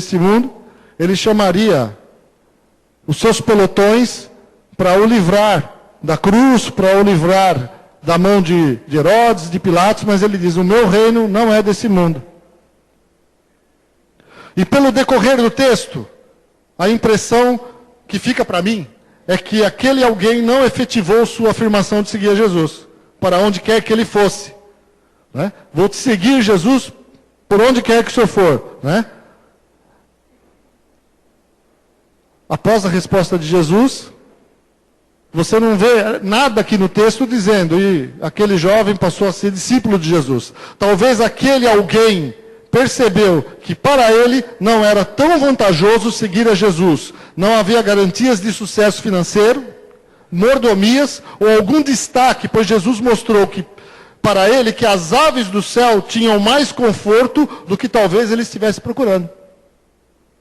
desse mundo, ele chamaria os seus pelotões para o livrar da cruz, para o livrar da mão de Herodes, de Pilatos, mas ele diz, o meu reino não é desse mundo. E pelo decorrer do texto, a impressão que fica para mim é que aquele alguém não efetivou sua afirmação de seguir a Jesus, para onde quer que ele fosse. Né? Vou te seguir, Jesus, por onde quer que o Senhor for. Né? Após a resposta de Jesus, você não vê nada aqui no texto dizendo, e aquele jovem passou a ser discípulo de Jesus. Talvez aquele alguém percebeu que para ele não era tão vantajoso seguir a Jesus. Não havia garantias de sucesso financeiro, mordomias ou algum destaque, pois Jesus mostrou que para ele que as aves do céu tinham mais conforto do que talvez ele estivesse procurando.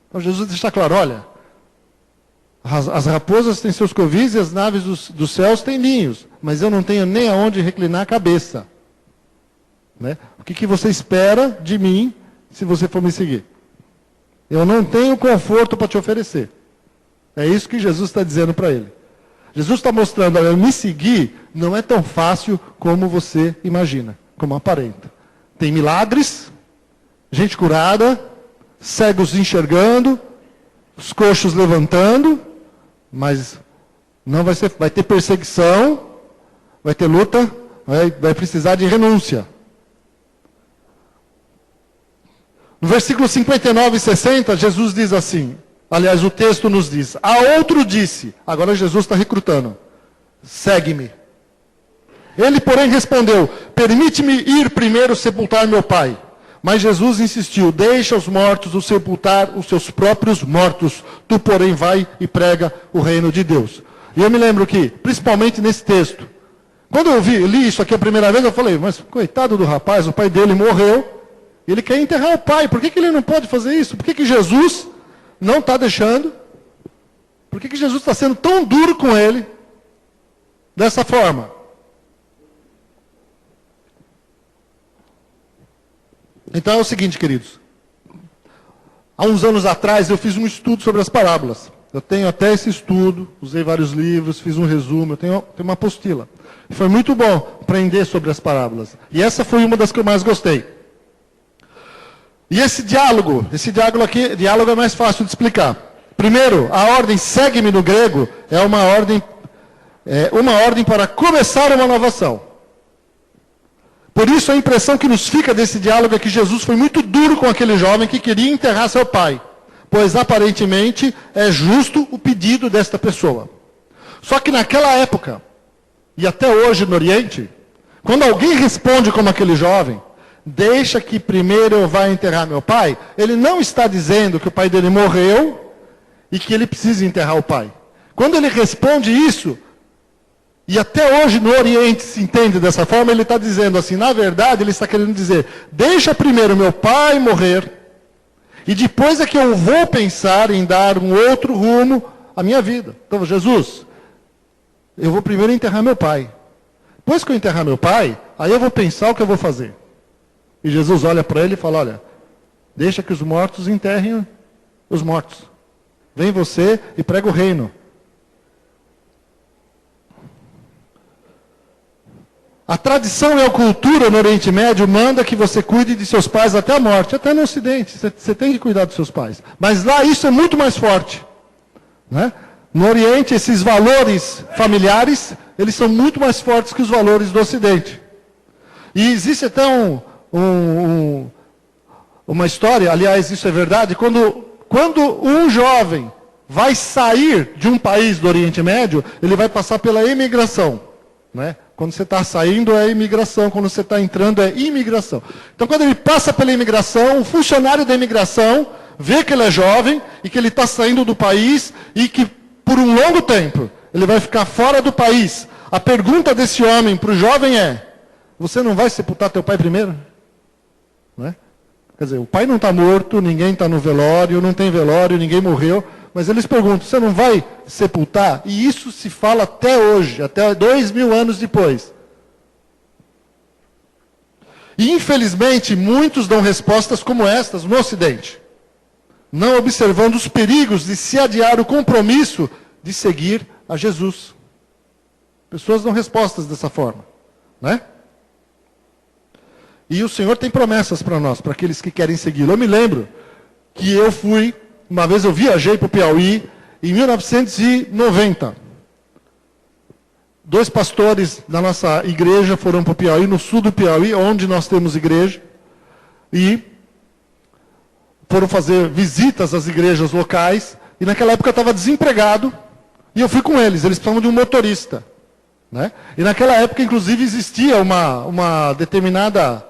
Então Jesus deixa claro, olha, as raposas têm seus covis e as naves dos céus têm ninhos, mas eu não tenho nem aonde reclinar a cabeça. Né? O que você espera de mim se você for me seguir? Eu não tenho conforto para te oferecer. É isso que Jesus está dizendo para ele. Jesus está mostrando, olha, me seguir não é tão fácil como você imagina, como aparenta. Tem milagres, gente curada, cegos enxergando, os coxos levantando, mas não vai ter perseguição, vai ter luta, vai precisar de renúncia. No versículo 59 e 60, Jesus diz assim, aliás, o texto nos diz, a outro disse, agora Jesus está recrutando, segue-me. Ele, porém, respondeu, permite-me ir primeiro sepultar meu pai. Mas Jesus insistiu, deixa os mortos os sepultar os seus próprios mortos, tu, porém, vai e prega o reino de Deus. E eu me lembro que, principalmente nesse texto, quando eu li isso aqui a primeira vez, eu falei, mas coitado do rapaz, o pai dele morreu, ele quer enterrar o pai, por que ele não pode fazer isso? Por que Jesus não está deixando? Por que Jesus está sendo tão duro com ele, dessa forma? Então é o seguinte, queridos. Há uns anos atrás eu fiz um estudo sobre as parábolas. Eu tenho até esse estudo, usei vários livros, fiz um resumo, eu tenho uma apostila. Foi muito bom aprender sobre as parábolas. E essa foi uma das que eu mais gostei. E esse diálogo aqui, diálogo é mais fácil de explicar. Primeiro, a ordem segue-me no grego é uma ordem para começar uma nova ação. Por isso a impressão que nos fica desse diálogo é que Jesus foi muito duro com aquele jovem que queria enterrar seu pai, pois aparentemente é justo o pedido desta pessoa. Só que naquela época, e até hoje no Oriente, quando alguém responde como aquele jovem, deixa que primeiro eu vá enterrar meu pai, ele não está dizendo que o pai dele morreu e que ele precisa enterrar o pai. Quando ele responde isso, e até hoje no Oriente se entende dessa forma, ele está dizendo assim, na verdade ele está querendo dizer, deixa primeiro meu pai morrer, e depois é que eu vou pensar em dar um outro rumo à minha vida. Então, Jesus, eu vou primeiro enterrar meu pai. Depois que eu enterrar meu pai, aí eu vou pensar o que eu vou fazer. E Jesus olha para ele e fala, olha, deixa que os mortos enterrem os mortos. Vem você e prega o reino. A tradição e a cultura no Oriente Médio manda que você cuide de seus pais até a morte. Até no Ocidente, você tem que cuidar dos seus pais. Mas lá isso é muito mais forte. Né? No Oriente, esses valores familiares, eles são muito mais fortes que os valores do Ocidente. E existe até uma história, aliás, isso é verdade, quando um jovem vai sair de um país do Oriente Médio, ele vai passar pela imigração. Né? Quando você está saindo é imigração, quando você está entrando é imigração. Então, quando ele passa pela imigração, o funcionário da imigração vê que ele é jovem e que ele está saindo do país e que, por um longo tempo, ele vai ficar fora do país. A pergunta desse homem para o jovem é, você não vai sepultar teu pai primeiro? Não é? Quer dizer, o pai não está morto, ninguém está no velório, não tem velório, ninguém morreu. Mas eles perguntam, você não vai sepultar? E isso se fala até hoje, até 2000 anos depois. E infelizmente, muitos dão respostas como estas no Ocidente. não observando os perigos de se adiar o compromisso de seguir a Jesus. Pessoas dão respostas dessa forma, né? E o Senhor tem promessas para nós, para aqueles que querem segui-lo. Eu me lembro que uma vez eu viajei para o Piauí, em 1990. 2 pastores da nossa igreja foram para o Piauí, no sul do Piauí, onde nós temos igreja, e foram fazer visitas às igrejas locais, e naquela época eu estava desempregado, e eu fui com eles precisavam de um motorista. Né? E naquela época, inclusive, existia uma determinada...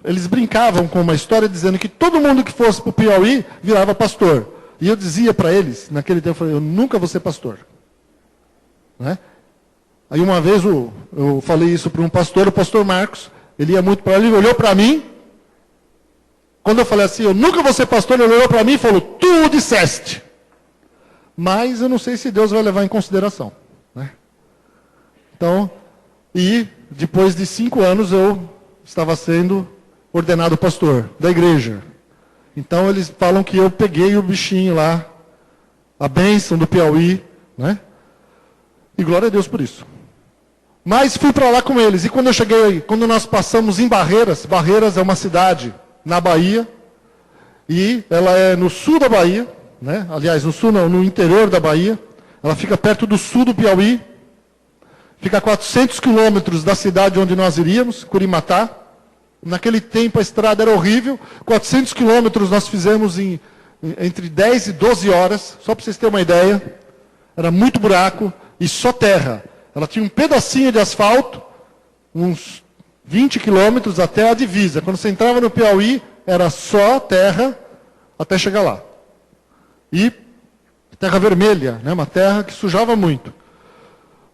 Eles brincavam com uma história dizendo que todo mundo que fosse para o Piauí virava pastor. E eu dizia para eles, naquele tempo, eu nunca vou ser pastor. Né? Aí uma vez eu falei isso para um pastor, o pastor Marcos, ele ia muito para ali, ele olhou para mim, quando eu falei assim, eu nunca vou ser pastor, ele olhou para mim e falou, tu disseste. Mas eu não sei se Deus vai levar em consideração. Né? Então, e depois de 5 anos eu estava sendo ordenado pastor da igreja. Então eles falam que eu peguei o bichinho lá, a bênção do Piauí, né? E glória a Deus por isso. Mas fui para lá com eles. E quando eu cheguei, quando nós passamos em Barreiras, Barreiras é uma cidade na Bahia, e ela é no sul da Bahia, né? Aliás, no sul não, no interior da Bahia. Ela fica perto do sul do Piauí. Fica a 400 quilômetros da cidade onde nós iríamos, Curimatá. Naquele tempo a estrada era horrível. 400 quilômetros nós fizemos entre 10 e 12 horas, só para vocês terem uma ideia. Era muito buraco e só terra. Ela tinha um pedacinho de asfalto, uns 20 quilômetros até a divisa. Quando você entrava no Piauí, era só terra até chegar lá. E terra vermelha, né? Uma terra que sujava muito.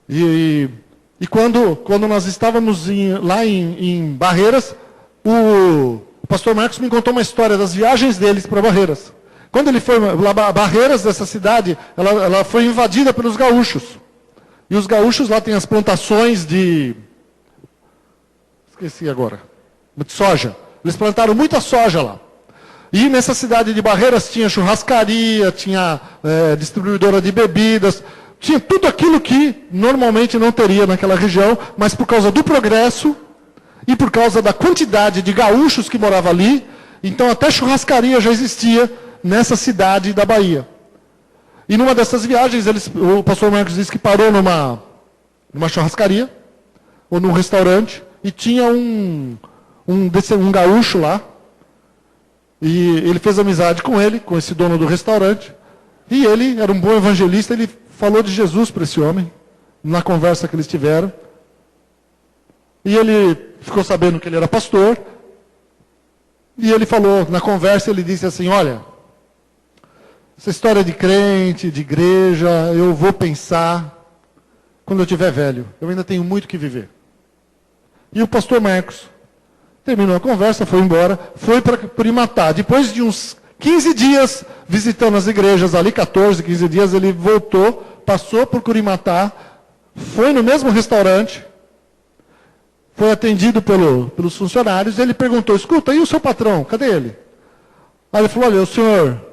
E quando nós estávamos lá em Barreiras, o pastor Marcos me contou uma história das viagens deles para Barreiras. Quando ele foi lá, Barreiras, dessa cidade, ela foi invadida pelos gaúchos. E os gaúchos lá têm as plantações de... Esqueci agora. De soja. Eles plantaram muita soja lá. E nessa cidade de Barreiras tinha churrascaria, tinha distribuidora de bebidas, tinha tudo aquilo que normalmente não teria naquela região, mas por causa do progresso e por causa da quantidade de gaúchos que moravam ali, então até churrascaria já existia nessa cidade da Bahia. E numa dessas viagens, o pastor Marcos disse que parou numa churrascaria, ou num restaurante, e tinha um gaúcho lá, e ele fez amizade com ele, com esse dono do restaurante, e ele era um bom evangelista, ele falou de Jesus para esse homem, na conversa que eles tiveram, e ele ficou sabendo que ele era pastor, e ele falou, na conversa ele disse assim, olha, essa história de crente, de igreja, eu vou pensar quando eu estiver velho. Eu ainda tenho muito que viver. E o pastor Marcos terminou a conversa, foi embora, foi para Curimatá. Depois de uns 15 dias visitando as igrejas ali, 14, 15 dias, ele voltou, passou por Curimatá, foi no mesmo restaurante, foi atendido pelos funcionários, e ele perguntou, escuta, e o seu patrão, cadê ele? Aí ele falou, olha, o senhor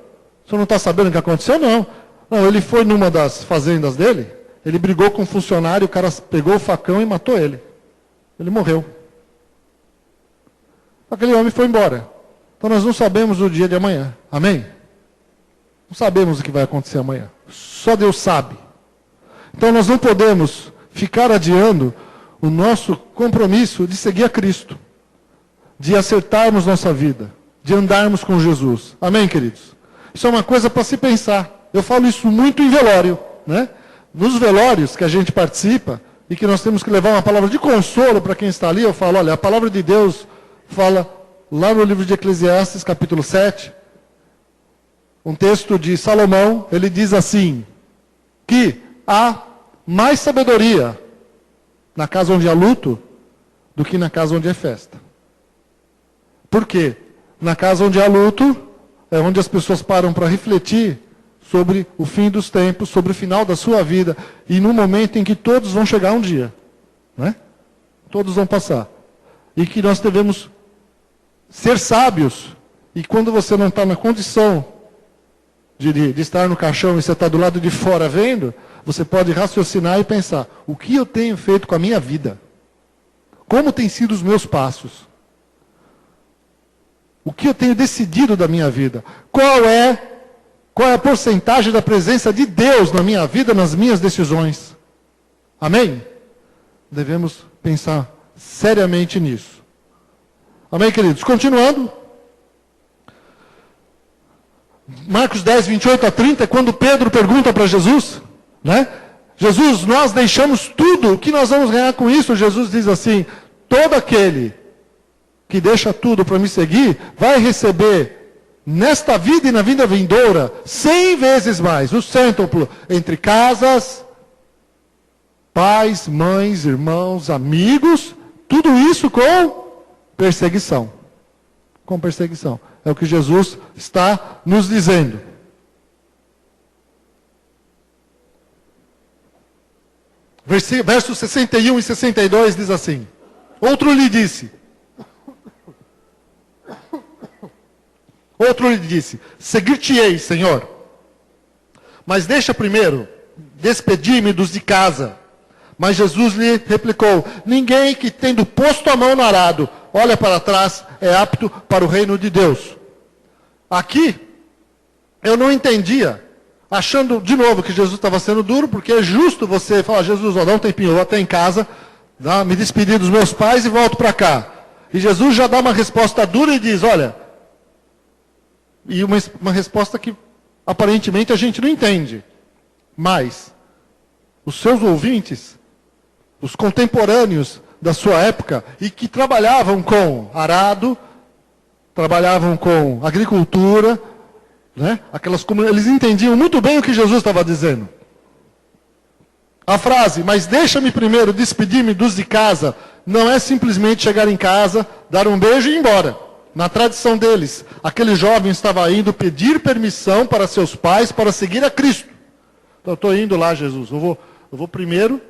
não está sabendo o que aconteceu? Não. Não, ele foi numa das fazendas dele, ele brigou com um funcionário, o cara pegou o facão e matou ele. Ele morreu. Aquele homem foi embora. Então nós não sabemos o dia de amanhã. Amém? Não sabemos o que vai acontecer amanhã. Só Deus sabe. Então nós não podemos ficar adiando o nosso compromisso de seguir a Cristo, de acertarmos nossa vida, de andarmos com Jesus. Amém, queridos? Isso é uma coisa para se pensar. Eu falo isso muito em velório, né? Nos velórios que a gente participa e que nós temos que levar uma palavra de consolo para quem está ali, eu falo, olha, a palavra de Deus fala lá no livro de Eclesiastes, capítulo 7, um texto de Salomão, ele diz assim, que há mais sabedoria na casa onde há luto do que na casa onde é festa. Por quê? Na casa onde há luto é onde as pessoas param para refletir sobre o fim dos tempos, sobre o final da sua vida, e no momento em que todos vão chegar um dia, né? Todos vão passar. E que nós devemos ser sábios E quando você não está na condição de estar no caixão e você está do lado de fora vendo, você pode raciocinar e pensar, o que eu tenho feito com a minha vida? Como têm sido os meus passos? O que eu tenho decidido da minha vida? Qual é a porcentagem da presença de Deus na minha vida, nas minhas decisões? Amém? Devemos pensar seriamente nisso. Amém, queridos? Continuando. Marcos 10, 28 a 30, quando Pedro pergunta para Jesus, né? Jesus, nós deixamos tudo, o que nós vamos ganhar com isso? Jesus diz assim, todo aquele que deixa tudo para me seguir, vai receber nesta vida e na vida vindoura, 100 vezes mais, o cêntuplo, entre casas, pais, mães, irmãos, amigos, tudo isso com perseguição. Com perseguição. É o que Jesus está nos dizendo. Versos 61 e 62 diz assim, outro lhe disse, seguir-te-ei, Senhor, mas deixa primeiro despedir-me dos de casa. Mas Jesus lhe replicou, ninguém que tendo posto a mão no arado, olha para trás, é apto para o reino de Deus. Aqui, eu não entendia, achando de novo que Jesus estava sendo duro, porque é justo você falar, Jesus, dá um tempinho, eu vou até em casa, me despedir dos meus pais e volto para cá. E Jesus já dá uma resposta dura e diz, olha, e uma resposta que aparentemente a gente não entende, mas os seus ouvintes, os contemporâneos da sua época, e que trabalhavam com arado, trabalhavam com agricultura, né? Eles entendiam muito bem o que Jesus estava dizendo. A frase, mas deixa-me primeiro despedir-me dos de casa, não é simplesmente chegar em casa, dar um beijo e ir embora. Na tradição deles, aquele jovem estava indo pedir permissão para seus pais para seguir a Cristo. Então, eu estou indo lá, Jesus, eu vou primeiro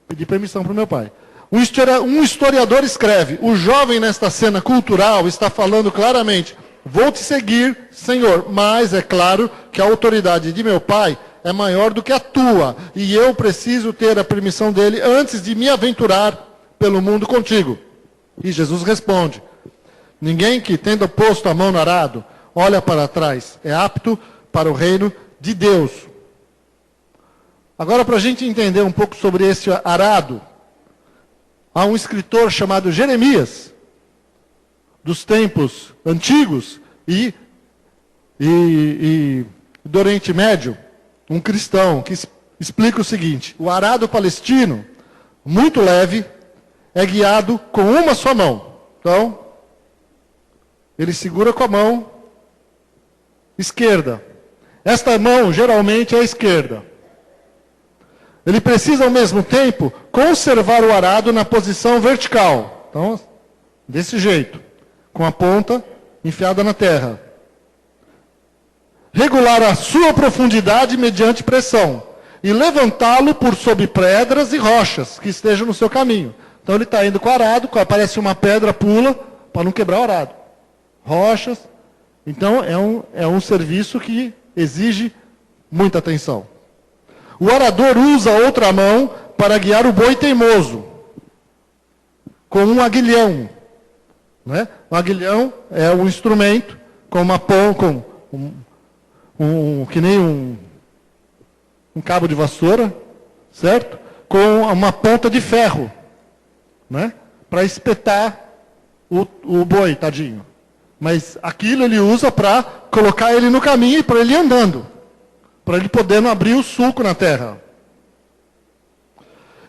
pedir permissão para o meu pai. Um historiador escreve, o jovem nesta cena cultural está falando claramente, vou te seguir, Senhor, mas é claro que a autoridade de meu pai é maior do que a tua, e eu preciso ter a permissão dele antes de me aventurar pelo mundo contigo. E Jesus responde, ninguém que tendo posto a mão no arado, olha para trás, é apto para o reino de Deus. Agora, para a gente entender um pouco sobre esse arado, há um escritor chamado Jeremias, dos tempos antigos e do Oriente Médio, um cristão que explica o seguinte, o arado palestino, muito leve, é guiado com uma só mão. Então, ele segura com a mão esquerda. Esta mão, geralmente, é a esquerda. Ele precisa, ao mesmo tempo, conservar o arado na posição vertical. Então, desse jeito, com a ponta enfiada na terra. Regular a sua profundidade mediante pressão. E levantá-lo por sob pedras e rochas que estejam no seu caminho. Então, ele está indo com o arado, quando aparece uma pedra, pula, para não quebrar o arado. Rochas. Então, é um serviço que exige muita atenção. O arador usa a outra mão para guiar o boi teimoso, com um aguilhão. Né? O aguilhão é um instrumento com uma ponta, que nem um cabo de vassoura, certo? Com uma ponta de ferro, né? Para espetar o boi, tadinho. Mas aquilo ele usa para colocar ele no caminho e para ele ir andando. Para ele poder não abrir o sulco na terra.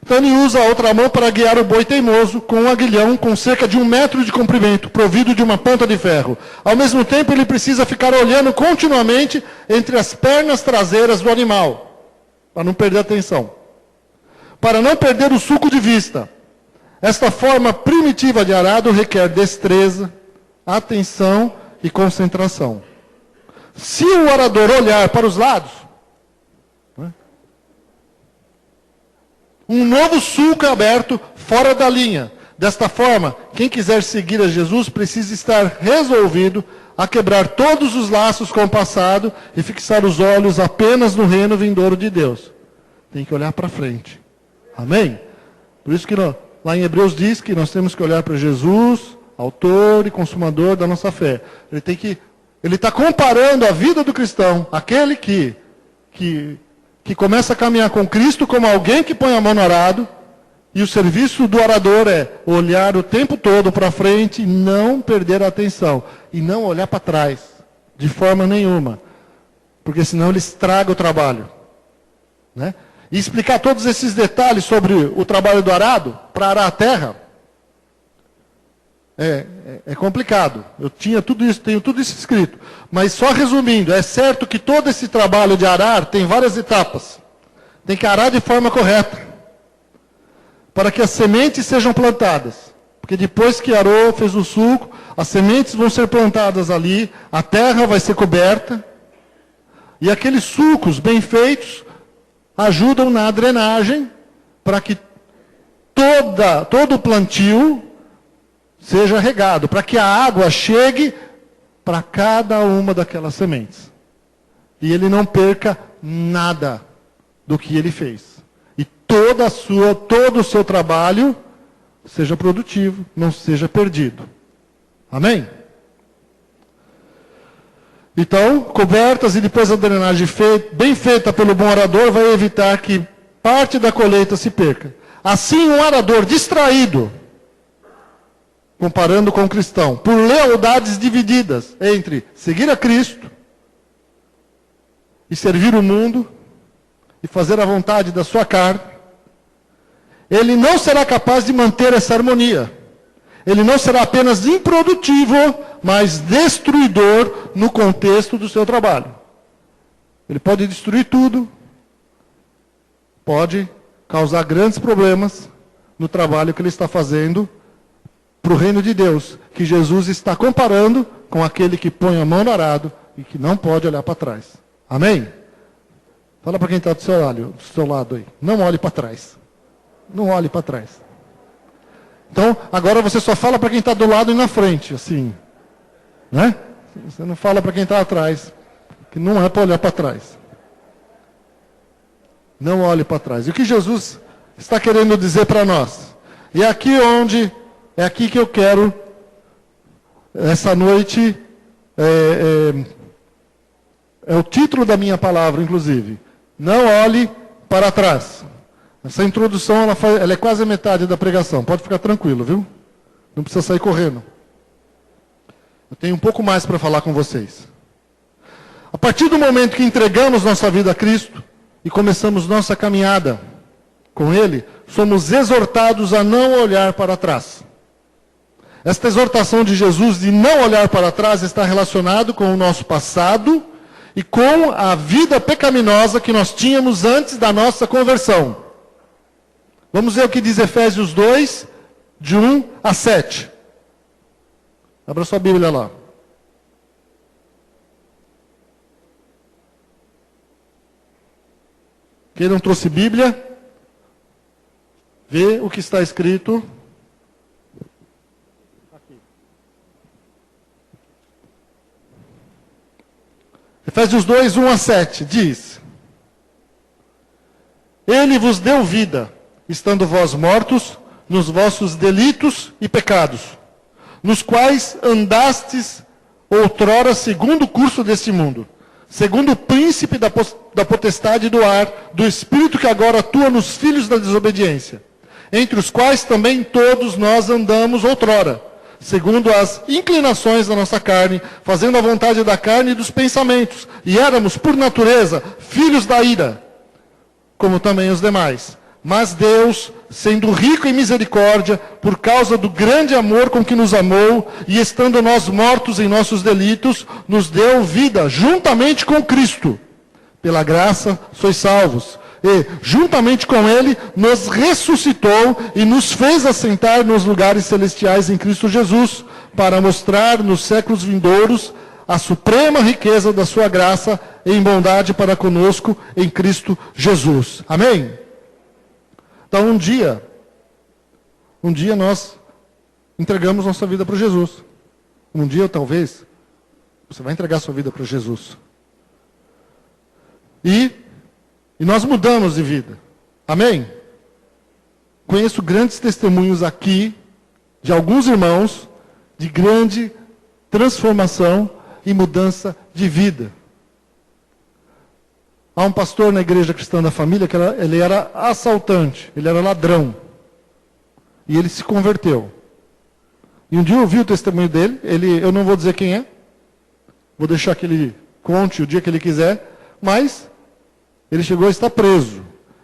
Então ele usa a outra mão para guiar o boi teimoso com um aguilhão com cerca de 1 metro de comprimento, provido de uma ponta de ferro. Ao mesmo tempo ele precisa ficar olhando continuamente entre as pernas traseiras do animal, para não perder a atenção. Para não perder o sulco de vista. Esta forma primitiva de arado requer destreza, atenção e concentração. Se o arador olhar para os lados, um novo sulco é aberto fora da linha. Desta forma, quem quiser seguir a Jesus precisa estar resolvido a quebrar todos os laços com o passado e fixar os olhos apenas no reino vindouro de Deus. Tem que olhar para frente. Amém? Por isso que lá em Hebreus diz que nós temos que olhar para Jesus, autor e consumador da nossa fé. Ele está comparando a vida do cristão, aquele que começa a caminhar com Cristo como alguém que põe a mão no arado, e o serviço do orador é olhar o tempo todo para frente e não perder a atenção. E não olhar para trás, de forma nenhuma. Porque senão ele estraga o trabalho. Né? E explicar todos esses detalhes sobre o trabalho do arado, para arar a terra, é complicado. Eu tenho tudo isso escrito. Mas só resumindo, é certo que todo esse trabalho de arar tem várias etapas. Tem que arar de forma correta, para que as sementes sejam plantadas. Porque depois que arou, fez o sulco, as sementes vão ser plantadas ali, a terra vai ser coberta, e aqueles sulcos bem feitos ajudam na drenagem, para que todo o plantio seja regado, para que a água chegue para cada uma daquelas sementes. E ele não perca nada do que ele fez. E todo o seu trabalho seja produtivo, não seja perdido. Amém? Então, cobertas e depois a drenagem bem feita pelo bom arador vai evitar que parte da colheita se perca. Assim, um arador distraído, comparando com o cristão, por lealdades divididas entre seguir a Cristo e servir o mundo e fazer a vontade da sua carne, ele não será capaz de manter essa harmonia. Ele não será apenas improdutivo, mas destruidor no contexto do seu trabalho. Ele pode destruir tudo, pode causar grandes problemas no trabalho que ele está fazendo para o reino de Deus, que Jesus está comparando com aquele que põe a mão no arado e que não pode olhar para trás. Amém? Fala para quem está do seu lado aí. Não olhe para trás. Não olhe para trás. Então, agora você só fala para quem está do lado e na frente, assim. Né? Você não fala para quem está atrás, que não é para olhar para trás. Não olhe para trás. E o que Jesus está querendo dizer para nós? E é aqui que eu quero, essa noite, é o título da minha palavra, inclusive. Não olhe para trás. Essa introdução, ela é quase a metade da pregação. Pode ficar tranquilo, viu? Não precisa sair correndo. Eu tenho um pouco mais para falar com vocês. A partir do momento que entregamos nossa vida a Cristo e começamos nossa caminhada com Ele, somos exortados a não olhar para trás. Esta exortação de Jesus de não olhar para trás está relacionado com o nosso passado e com a vida pecaminosa que nós tínhamos antes da nossa conversão. Vamos ver o que diz Efésios 2, de 1 a 7. Abra sua Bíblia lá. Quem não trouxe Bíblia, vê o que está escrito. Aqui. Efésios 2, 1 a 7, diz: Ele vos deu vida, estando vós mortos nos vossos delitos e pecados, nos quais andastes outrora segundo o curso deste mundo, segundo o príncipe da potestade do ar, do espírito que agora atua nos filhos da desobediência, entre os quais também todos nós andamos outrora, segundo as inclinações da nossa carne, fazendo a vontade da carne e dos pensamentos, e éramos, por natureza, filhos da ira, como também os demais. Mas Deus, sendo rico em misericórdia, por causa do grande amor com que nos amou, e estando nós mortos em nossos delitos, nos deu vida juntamente com Cristo. Pela graça sois salvos. E, juntamente com Ele, nos ressuscitou e nos fez assentar nos lugares celestiais em Cristo Jesus, para mostrar nos séculos vindouros a suprema riqueza da sua graça em bondade para conosco em Cristo Jesus. Amém? Então, um dia nós entregamos nossa vida para Jesus. Um dia, talvez, Você vai entregar sua vida para Jesus. E nós mudamos de vida. Amém? Conheço grandes testemunhos aqui, de alguns irmãos, de grande transformação e mudança de vida. Há um pastor na Igreja Cristã da Família que ele era assaltante, ele era ladrão. E ele se converteu. E um dia eu ouvi o testemunho dele, eu não vou dizer quem é, vou deixar que ele conte o dia que ele quiser, mas ele chegou a estar preso.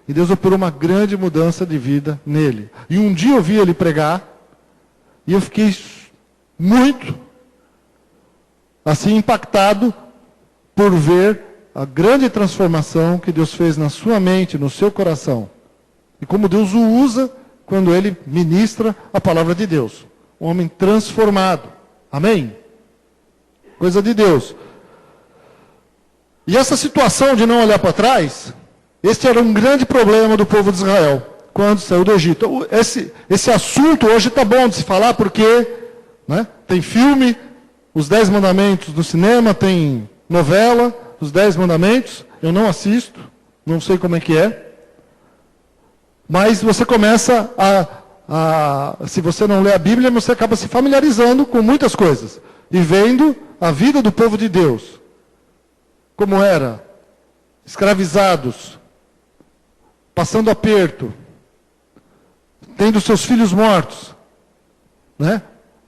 E Deus operou uma grande mudança de vida nele. E um dia eu vi ele pregar, e eu fiquei muito, assim, impactado por ver a grande transformação que Deus fez na sua mente, no seu coração. E como Deus o usa quando ele ministra a palavra de Deus. Um homem transformado. Amém? Coisa de Deus. E essa situação de não olhar para trás, este era um grande problema do povo de Israel, quando saiu do Egito. Esse assunto hoje está bom de se falar, porque tem filme, os 10 mandamentos no cinema, tem novela, os 10 mandamentos. Eu não assisto, não sei como é que é. Mas você começa se você não lê a Bíblia, você acaba se familiarizando com muitas coisas. E vendo a vida do povo de Deus. Como era, escravizados, passando aperto, tendo seus filhos mortos.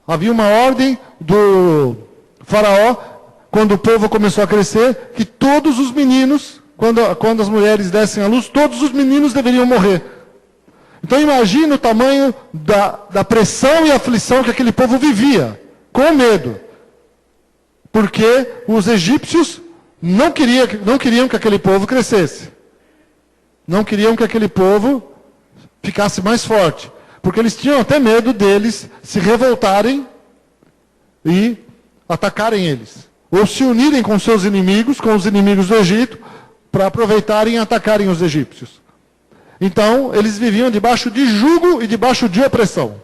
Havia uma ordem do faraó, quando o povo começou a crescer, que todos os meninos, quando as mulheres dessem à luz, todos os meninos deveriam morrer. Então imagine o tamanho da pressão e aflição que aquele povo vivia, com medo. Porque os egípcios não queriam que aquele povo crescesse. Não queriam que aquele povo ficasse mais forte. Porque eles tinham até medo deles se revoltarem e atacarem eles. Ou se unirem com seus inimigos, com os inimigos do Egito, para aproveitarem e atacarem os egípcios. Então, eles viviam debaixo de jugo e debaixo de opressão.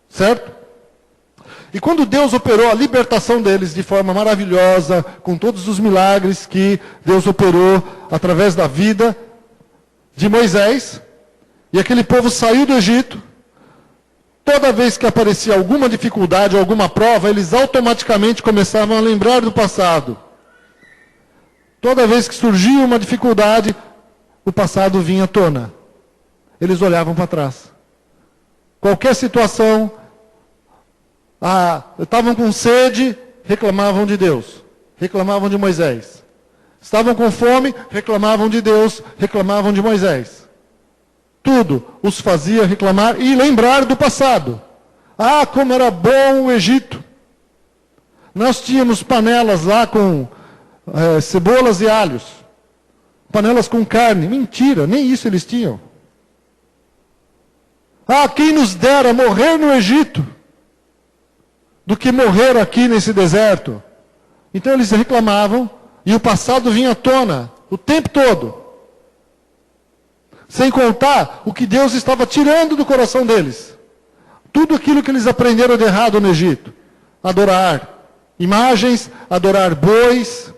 Certo? E quando Deus operou a libertação deles de forma maravilhosa, com todos os milagres que Deus operou através da vida de Moisés, e aquele povo saiu do Egito, toda vez que aparecia alguma dificuldade, alguma prova, eles automaticamente começavam a lembrar do passado. Toda vez que surgia uma dificuldade, o passado vinha à tona. Eles olhavam para trás. Qualquer situação, estavam com sede, reclamavam de Deus, reclamavam de Moisés. Estavam com fome, reclamavam de Deus, reclamavam de Moisés. Tudo os fazia reclamar e lembrar do passado. Como era bom o Egito. Nós tínhamos panelas lá com cebolas e alhos. Panelas com carne. Mentira, nem isso eles tinham. Quem nos dera morrer no Egito do que morrer aqui nesse deserto. Então eles reclamavam e o passado vinha à tona o tempo todo. Sem contar o que Deus estava tirando do coração deles. Tudo aquilo que eles aprenderam de errado no Egito. Adorar imagens, adorar bois.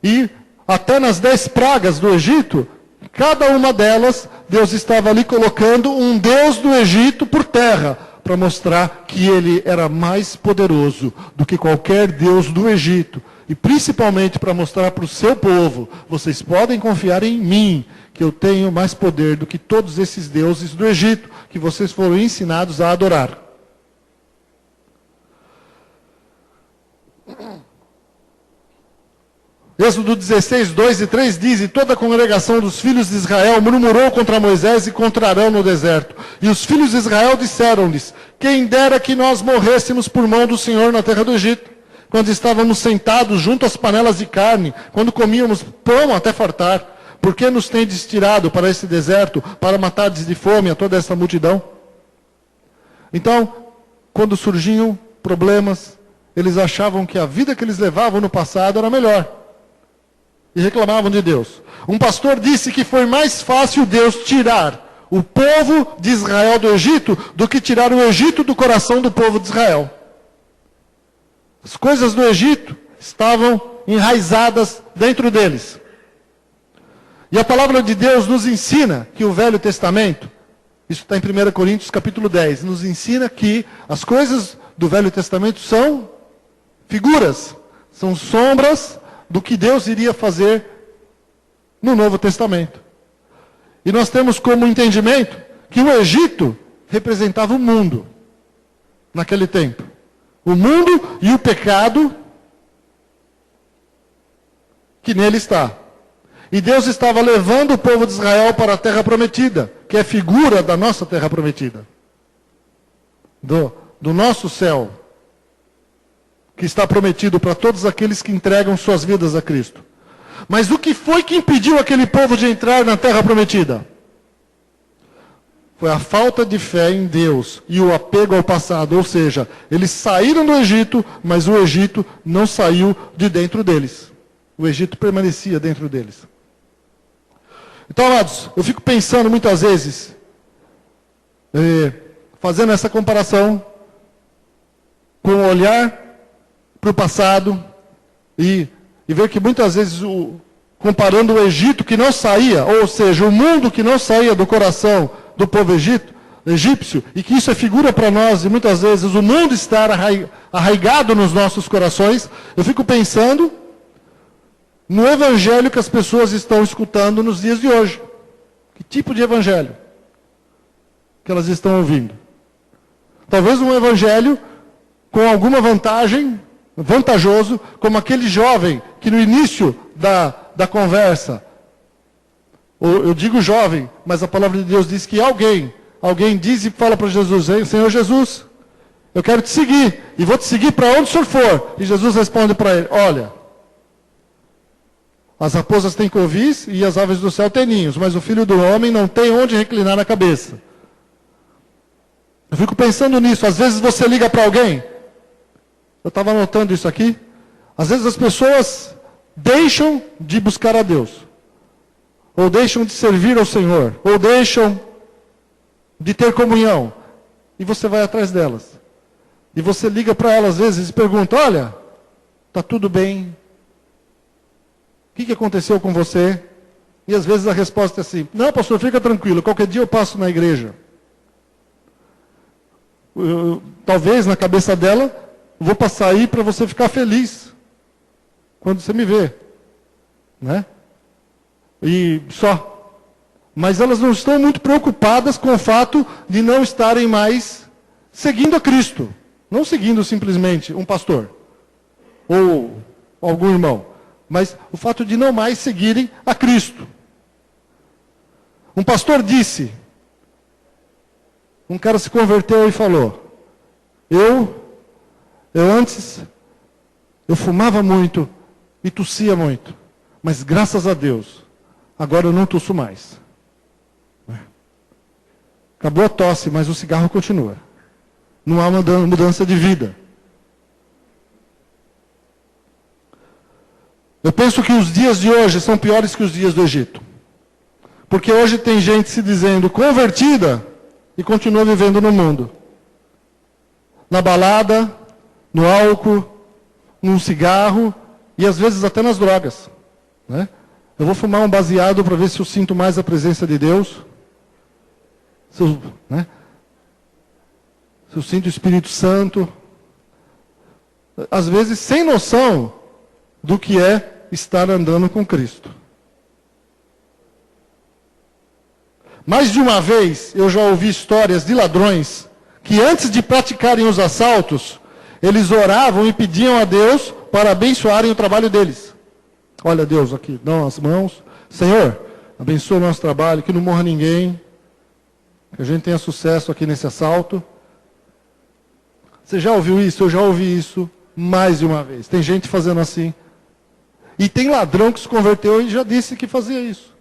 E até nas 10 pragas do Egito, cada uma delas, Deus estava ali colocando um Deus do Egito por terra, para mostrar que ele era mais poderoso do que qualquer Deus do Egito. E principalmente para mostrar para o seu povo, vocês podem confiar em mim, que eu tenho mais poder do que todos esses deuses do Egito, que vocês foram ensinados a adorar. Êxodo 16, 2 e 3 diz: E toda a congregação dos filhos de Israel murmurou contra Moisés e contra Arão no deserto. E os filhos de Israel disseram-lhes: Quem dera que nós morrêssemos por mão do Senhor na terra do Egito, quando estávamos sentados junto às panelas de carne, quando comíamos pão até fartar. Por que nos tendes tirado para esse deserto, para matardes de fome a toda essa multidão? Então, quando surgiam problemas, eles achavam que a vida que eles levavam no passado era melhor. E reclamavam de Deus. Um pastor disse que foi mais fácil Deus tirar o povo de Israel do Egito do que tirar o Egito do coração do povo de Israel. As coisas do Egito estavam enraizadas dentro deles. E a palavra de Deus nos ensina que o Velho Testamento, isso está em 1 Coríntios capítulo 10, nos ensina que as coisas do Velho Testamento são figuras, são sombras do que Deus iria fazer no Novo Testamento. E nós temos como entendimento que o Egito representava o mundo naquele tempo. O mundo e o pecado que nele está. E Deus estava levando o povo de Israel para a terra prometida, que é figura da nossa terra prometida. Do nosso céu, que está prometido para todos aqueles que entregam suas vidas a Cristo. Mas o que foi que impediu aquele povo de entrar na terra prometida? Foi a falta de fé em Deus e o apego ao passado. Ou seja, eles saíram do Egito, mas o Egito não saiu de dentro deles. O Egito permanecia dentro deles. Então, amados, eu fico pensando muitas vezes, fazendo essa comparação com o olhar para o passado e ver que muitas vezes, comparando o Egito que não saía, ou seja, o mundo que não saía do coração do povo egípcio, e que isso é figura para nós, e muitas vezes o mundo estar arraigado nos nossos corações, eu fico pensando no evangelho que as pessoas estão escutando nos dias de hoje. Que tipo de evangelho que elas estão ouvindo? Talvez um evangelho com alguma vantajoso, como aquele jovem que no início da conversa, eu digo jovem, mas a palavra de Deus diz que alguém diz e fala para Jesus: Senhor Jesus, eu quero te seguir, e vou te seguir para onde o Senhor for. E Jesus responde para ele: olha, as raposas têm covis e as aves do céu têm ninhos, mas o Filho do Homem não tem onde reclinar a cabeça. Eu fico pensando nisso. Às vezes você liga para alguém, eu estava anotando isso aqui, às vezes as pessoas deixam de buscar a Deus, ou deixam de servir ao Senhor, ou deixam de ter comunhão, e você vai atrás delas. E você liga para elas às vezes e pergunta: olha, está tudo bem? O que aconteceu com você? E às vezes a resposta é assim: não, pastor, fica tranquilo, qualquer dia eu passo na igreja. Talvez na cabeça dela, vou passar aí para você ficar feliz quando você me vê, né? E só. Mas elas não estão muito preocupadas com o fato de não estarem mais seguindo a Cristo, não seguindo simplesmente um pastor ou algum irmão, mas o fato de não mais seguirem a Cristo. Um pastor disse, um cara se converteu e falou: eu antes, eu fumava muito e tossia muito, mas graças a Deus, agora eu não tosso mais. Acabou a tosse, mas o cigarro continua. Não há mudança de vida. Eu penso que os dias de hoje são piores que os dias do Egito. Porque hoje tem gente se dizendo convertida e continua vivendo no mundo. Na balada, no álcool, no cigarro e às vezes até nas drogas. Né? Eu vou fumar um baseado para ver se eu sinto mais a presença de Deus. Se eu sinto o Espírito Santo. Às vezes sem noção do que é estar andando com Cristo. Mais de uma vez eu já ouvi histórias de ladrões que antes de praticarem os assaltos, eles oravam e pediam a Deus para abençoarem o trabalho deles. Olha, Deus, aqui, dão as mãos. Senhor, abençoa o nosso trabalho, que não morra ninguém, que a gente tenha sucesso aqui nesse assalto. Você já ouviu isso? Eu já ouvi isso mais de uma vez. Tem gente fazendo assim. E tem ladrão que se converteu e já disse que fazia isso.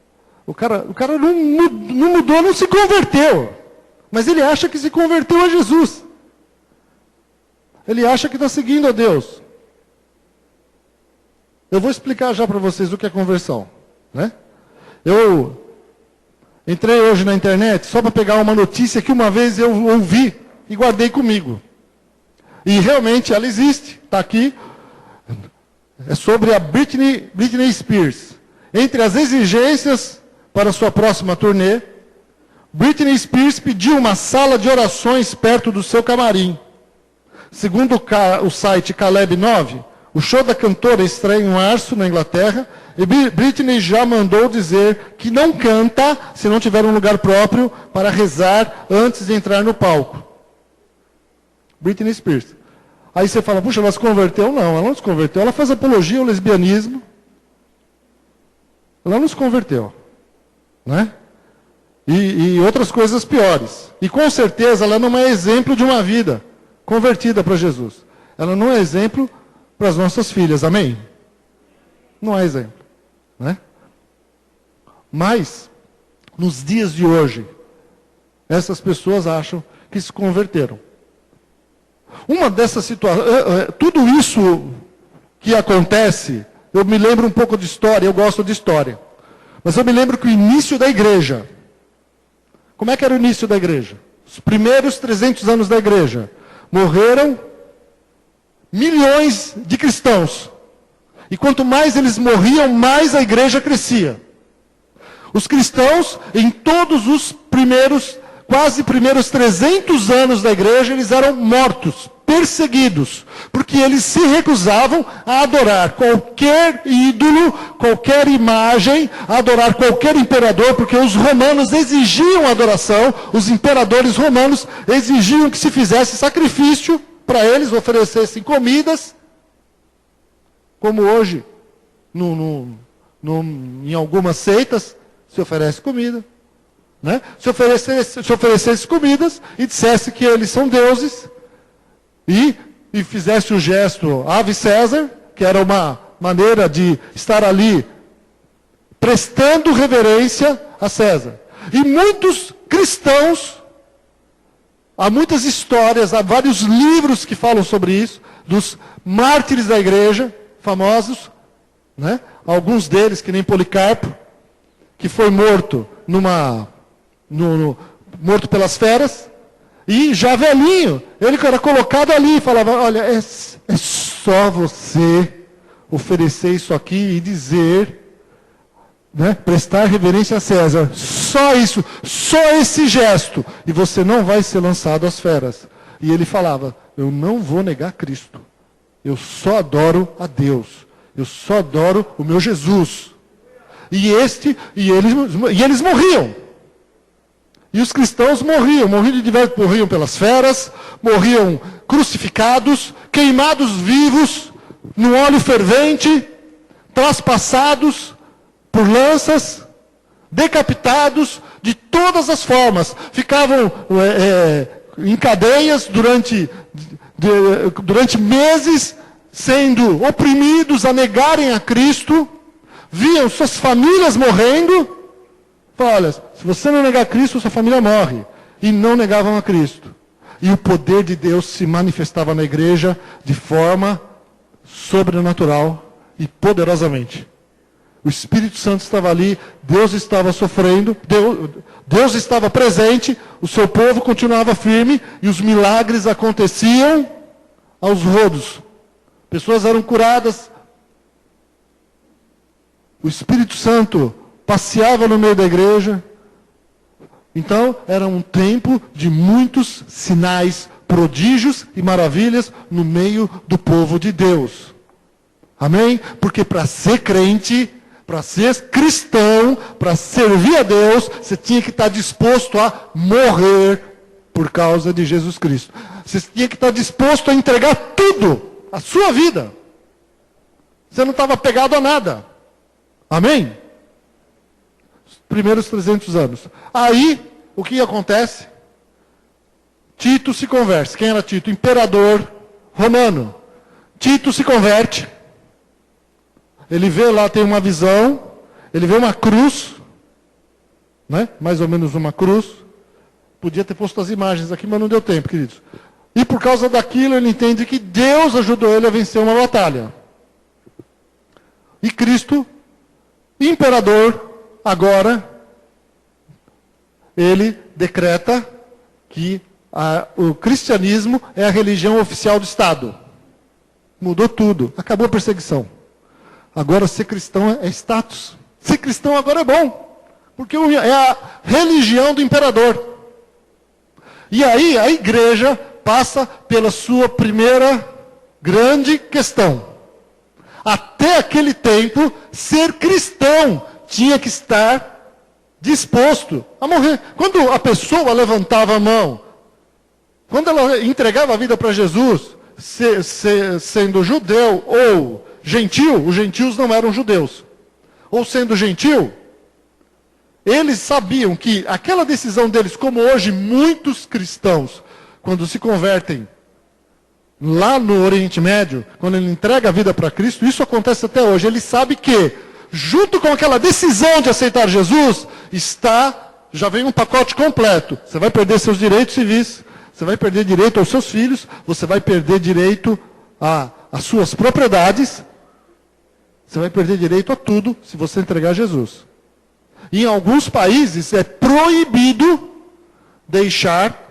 O cara não mudou, não se converteu. Mas ele acha que se converteu a Jesus. Ele acha que está seguindo a Deus. Eu vou explicar já para vocês o que é conversão. Né? Eu entrei hoje na internet só para pegar uma notícia que uma vez eu ouvi e guardei comigo. E realmente ela existe, está aqui. É sobre a Britney Spears. Entre as exigências para sua próxima turnê, Britney Spears pediu uma sala de orações perto do seu camarim. Segundo o site Caleb 9, o show da cantora estreia em março na Inglaterra, e Britney já mandou dizer que não canta se não tiver um lugar próprio para rezar antes de entrar no palco. Britney Spears. Aí você fala, puxa, ela se converteu? Não, ela não se converteu. Ela faz apologia ao lesbianismo. Ela não se converteu. Né? E outras coisas piores. E com certeza ela não é exemplo de uma vida convertida para Jesus. Ela não é exemplo para as nossas filhas, amém? Não é exemplo. Né? Mas, nos dias de hoje, essas pessoas acham que se converteram. Uma dessas situações, tudo isso que acontece, eu me lembro um pouco de história, eu gosto de história. Mas eu me lembro que o início da igreja, como é que era o início da igreja? Os primeiros 300 anos da igreja, morreram milhões de cristãos. E quanto mais eles morriam, mais a igreja crescia. Os cristãos, em todos os quase primeiros 300 anos da igreja, eles eram mortos, perseguidos, porque eles se recusavam a adorar qualquer ídolo, qualquer imagem, a adorar qualquer imperador, porque os romanos exigiam adoração, os imperadores romanos exigiam que se fizesse sacrifício para eles, oferecessem comidas, como hoje, em algumas seitas, se oferece comida. Né? Se oferecesse comidas e dissesse que eles são deuses, e fizesse o gesto Ave César, que era uma maneira de estar ali prestando reverência a César. E muitos cristãos, há muitas histórias, há vários livros que falam sobre isso, dos mártires da igreja, famosos, né? Alguns deles, que nem Policarpo, que foi morto morto pelas feras, e já velhinho, ele era colocado ali e falava, olha, é só você oferecer isso aqui e dizer, né, prestar reverência a César, só isso, só esse gesto, e você não vai ser lançado às feras. E ele falava, eu não vou negar Cristo, eu só adoro a Deus, eu só adoro o meu Jesus. E eles morriam. E os cristãos morriam pelas feras, morriam crucificados, queimados vivos, no óleo fervente, traspassados por lanças, decapitados de todas as formas. Ficavam em cadeias durante meses, sendo oprimidos a negarem a Cristo, viam suas famílias morrendo. Olha, se você não negar Cristo, sua família morre. E não negavam a Cristo. E o poder de Deus se manifestava na igreja de forma sobrenatural e poderosamente. O Espírito Santo estava ali, Deus estava sofrendo, Deus estava presente, o seu povo continuava firme e os milagres aconteciam aos rodos. Pessoas eram curadas. O Espírito Santo passeava no meio da igreja. Então, era um tempo de muitos sinais, prodígios e maravilhas no meio do povo de Deus. Amém? Porque para ser crente, para ser cristão, para servir a Deus, você tinha que estar disposto a morrer por causa de Jesus Cristo. Você tinha que estar disposto a entregar tudo, a sua vida. Você não estava pegado a nada. Amém? Primeiros 300 anos. Aí, o que acontece? Tito se converte. Quem era Tito? Imperador romano. Tito se converte. Ele vê lá, tem uma visão. Ele vê uma cruz. Né? Mais ou menos uma cruz. Podia ter posto as imagens aqui, mas não deu tempo, queridos. E por causa daquilo, ele entende que Deus ajudou ele a vencer uma batalha. E Cristo, imperador, agora, ele decreta que o cristianismo é a religião oficial do Estado. Mudou tudo, acabou a perseguição. Agora ser cristão é status. Ser cristão agora é bom, porque é a religião do imperador. E aí a igreja passa pela sua primeira grande questão. Até aquele tempo, ser cristão tinha que estar disposto a morrer. Quando a pessoa levantava a mão, quando ela entregava a vida para Jesus, sendo judeu ou gentil, os gentios não eram judeus, ou sendo gentil, eles sabiam que aquela decisão deles, como hoje muitos cristãos, quando se convertem lá no Oriente Médio, quando ele entrega a vida para Cristo, isso acontece até hoje. Ele sabe que, junto com aquela decisão de aceitar Jesus, já vem um pacote completo. Você vai perder seus direitos civis, você vai perder direito aos seus filhos, você vai perder direito às suas propriedades, você vai perder direito a tudo se você entregar a Jesus. E em alguns países é proibido deixar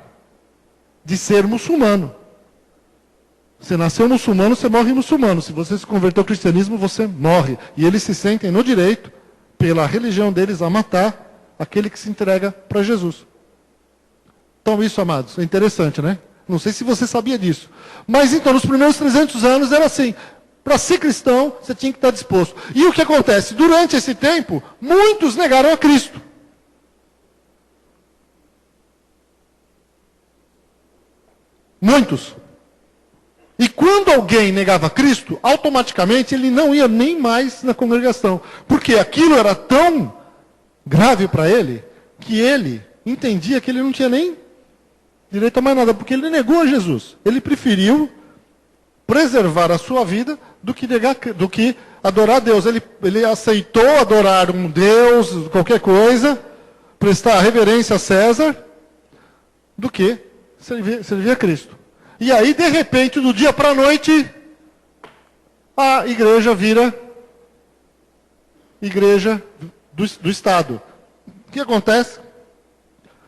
de ser muçulmano. Você nasceu muçulmano, você morre muçulmano. Se você se converteu ao cristianismo, você morre. E eles se sentem no direito, pela religião deles, a matar aquele que se entrega para Jesus. Então isso, amados, é interessante, né? Não sei se você sabia disso. Mas então, nos primeiros 300 anos era assim. Para ser cristão, você tinha que estar disposto. E o que acontece? Durante esse tempo, muitos negaram a Cristo. Muitos. E quando alguém negava Cristo, automaticamente ele não ia nem mais na congregação. Porque aquilo era tão grave para ele, que ele entendia que ele não tinha nem direito a mais nada, porque ele negou a Jesus. Ele preferiu preservar a sua vida do que adorar a Deus. Ele aceitou adorar um Deus, qualquer coisa, prestar reverência a César, do que servir a Cristo. E aí, de repente, do dia para a noite, a igreja vira igreja do Estado. O que acontece?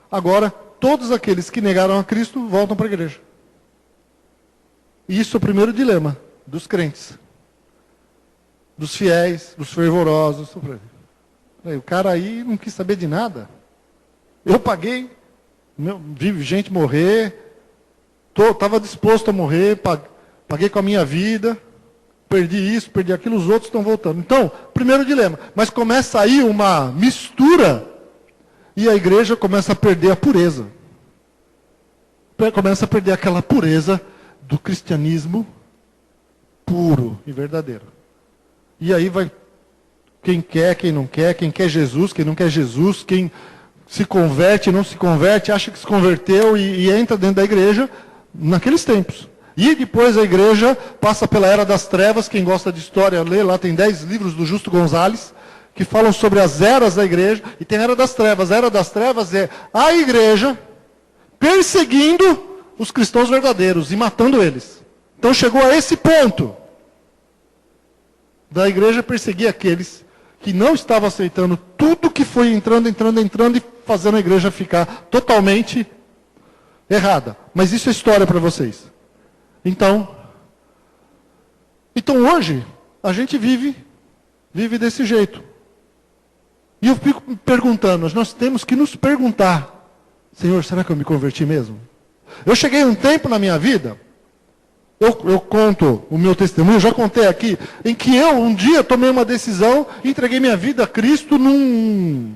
Agora, todos aqueles que negaram a Cristo voltam para a igreja. E isso é o primeiro dilema dos crentes, dos fiéis, dos fervorosos. O cara aí não quis saber de nada. Eu paguei, vi gente morrer, estava disposto a morrer, paguei com a minha vida, perdi isso, perdi aquilo, os outros estão voltando. Então, primeiro dilema. Mas começa aí uma mistura e a igreja começa a perder a pureza. Começa a perder aquela pureza do cristianismo puro e verdadeiro. E aí vai quem quer, quem não quer, quem quer Jesus, quem não quer Jesus, quem se converte, não se converte, acha que se converteu e entra dentro da igreja naqueles tempos. E depois a igreja passa pela Era das Trevas. Quem gosta de história, lê lá, tem 10 livros do Justo Gonzalez, que falam sobre as eras da igreja, e tem a Era das Trevas. A Era das Trevas é a igreja perseguindo os cristãos verdadeiros e matando eles. Então chegou a esse ponto da igreja perseguir aqueles que não estavam aceitando tudo que foi entrando e fazendo a igreja ficar totalmente errada. Mas isso é história para vocês. Então hoje, a gente vive desse jeito. E eu fico me perguntando, nós temos que nos perguntar, Senhor, será que eu me converti mesmo? Eu cheguei um tempo na minha vida, eu conto o meu testemunho, já contei aqui, em que eu um dia tomei uma decisão e entreguei minha vida a Cristo num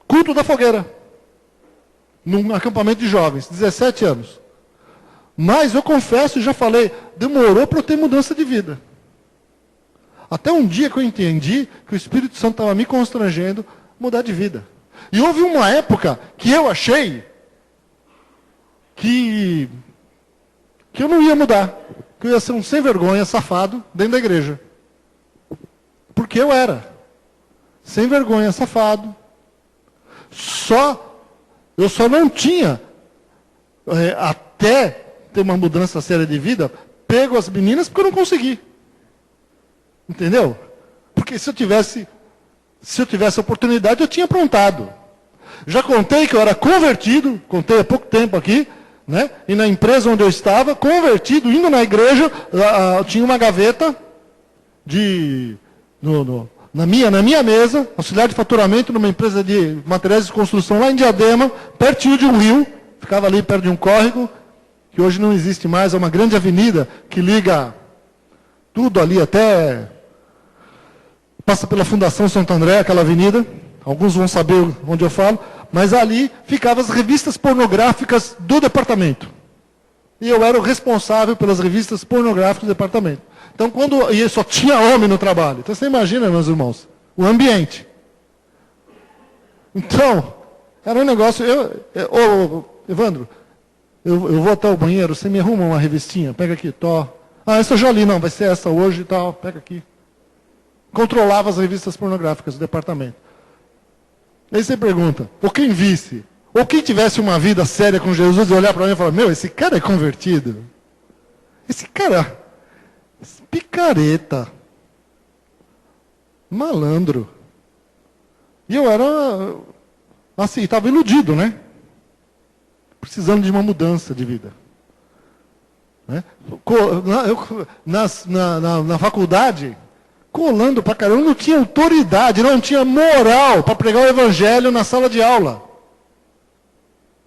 culto da fogueira. Num acampamento de jovens, 17 anos. Mas eu confesso e já falei, demorou para eu ter mudança de vida. Até um dia que eu entendi que o Espírito Santo estava me constrangendo a mudar de vida. E houve uma época que eu achei que eu não ia mudar. Que eu ia ser um sem vergonha, safado, dentro da igreja. Porque eu era. Sem vergonha, safado. Eu só não tinha, até ter uma mudança séria de vida, pego as meninas porque eu não consegui. Entendeu? Porque se eu tivesse oportunidade, eu tinha aprontado. Já contei que eu era convertido, contei há pouco tempo aqui, né? E na empresa onde eu estava, convertido, indo na igreja, tinha uma gaveta na minha mesa, auxiliar de faturamento numa empresa de materiais de construção lá em Diadema, pertinho de um rio, ficava ali perto de um córrego, que hoje não existe mais, é uma grande avenida que liga tudo ali até... Passa pela Fundação Santo André, aquela avenida, alguns vão saber onde eu falo, mas ali ficavam as revistas pornográficas do departamento. E eu era o responsável pelas revistas pornográficas do departamento. Então, e só tinha homem no trabalho. Então, você imagina, meus irmãos, o ambiente. Então, era um negócio... Evandro, eu vou até o banheiro, você me arruma uma revistinha, pega aqui, essa eu já li, não, vai ser essa hoje e tal, pega aqui. Controlava as revistas pornográficas do departamento. Aí você pergunta, ou quem visse, ou quem tivesse uma vida séria com Jesus e olhar para mim e falar, meu, esse cara é convertido. Esse cara, picareta, malandro. E eu era, assim, estava iludido, né? Precisando de uma mudança de vida. Né? Na faculdade... colando pra caramba, não tinha autoridade, não tinha moral para pregar o evangelho na sala de aula.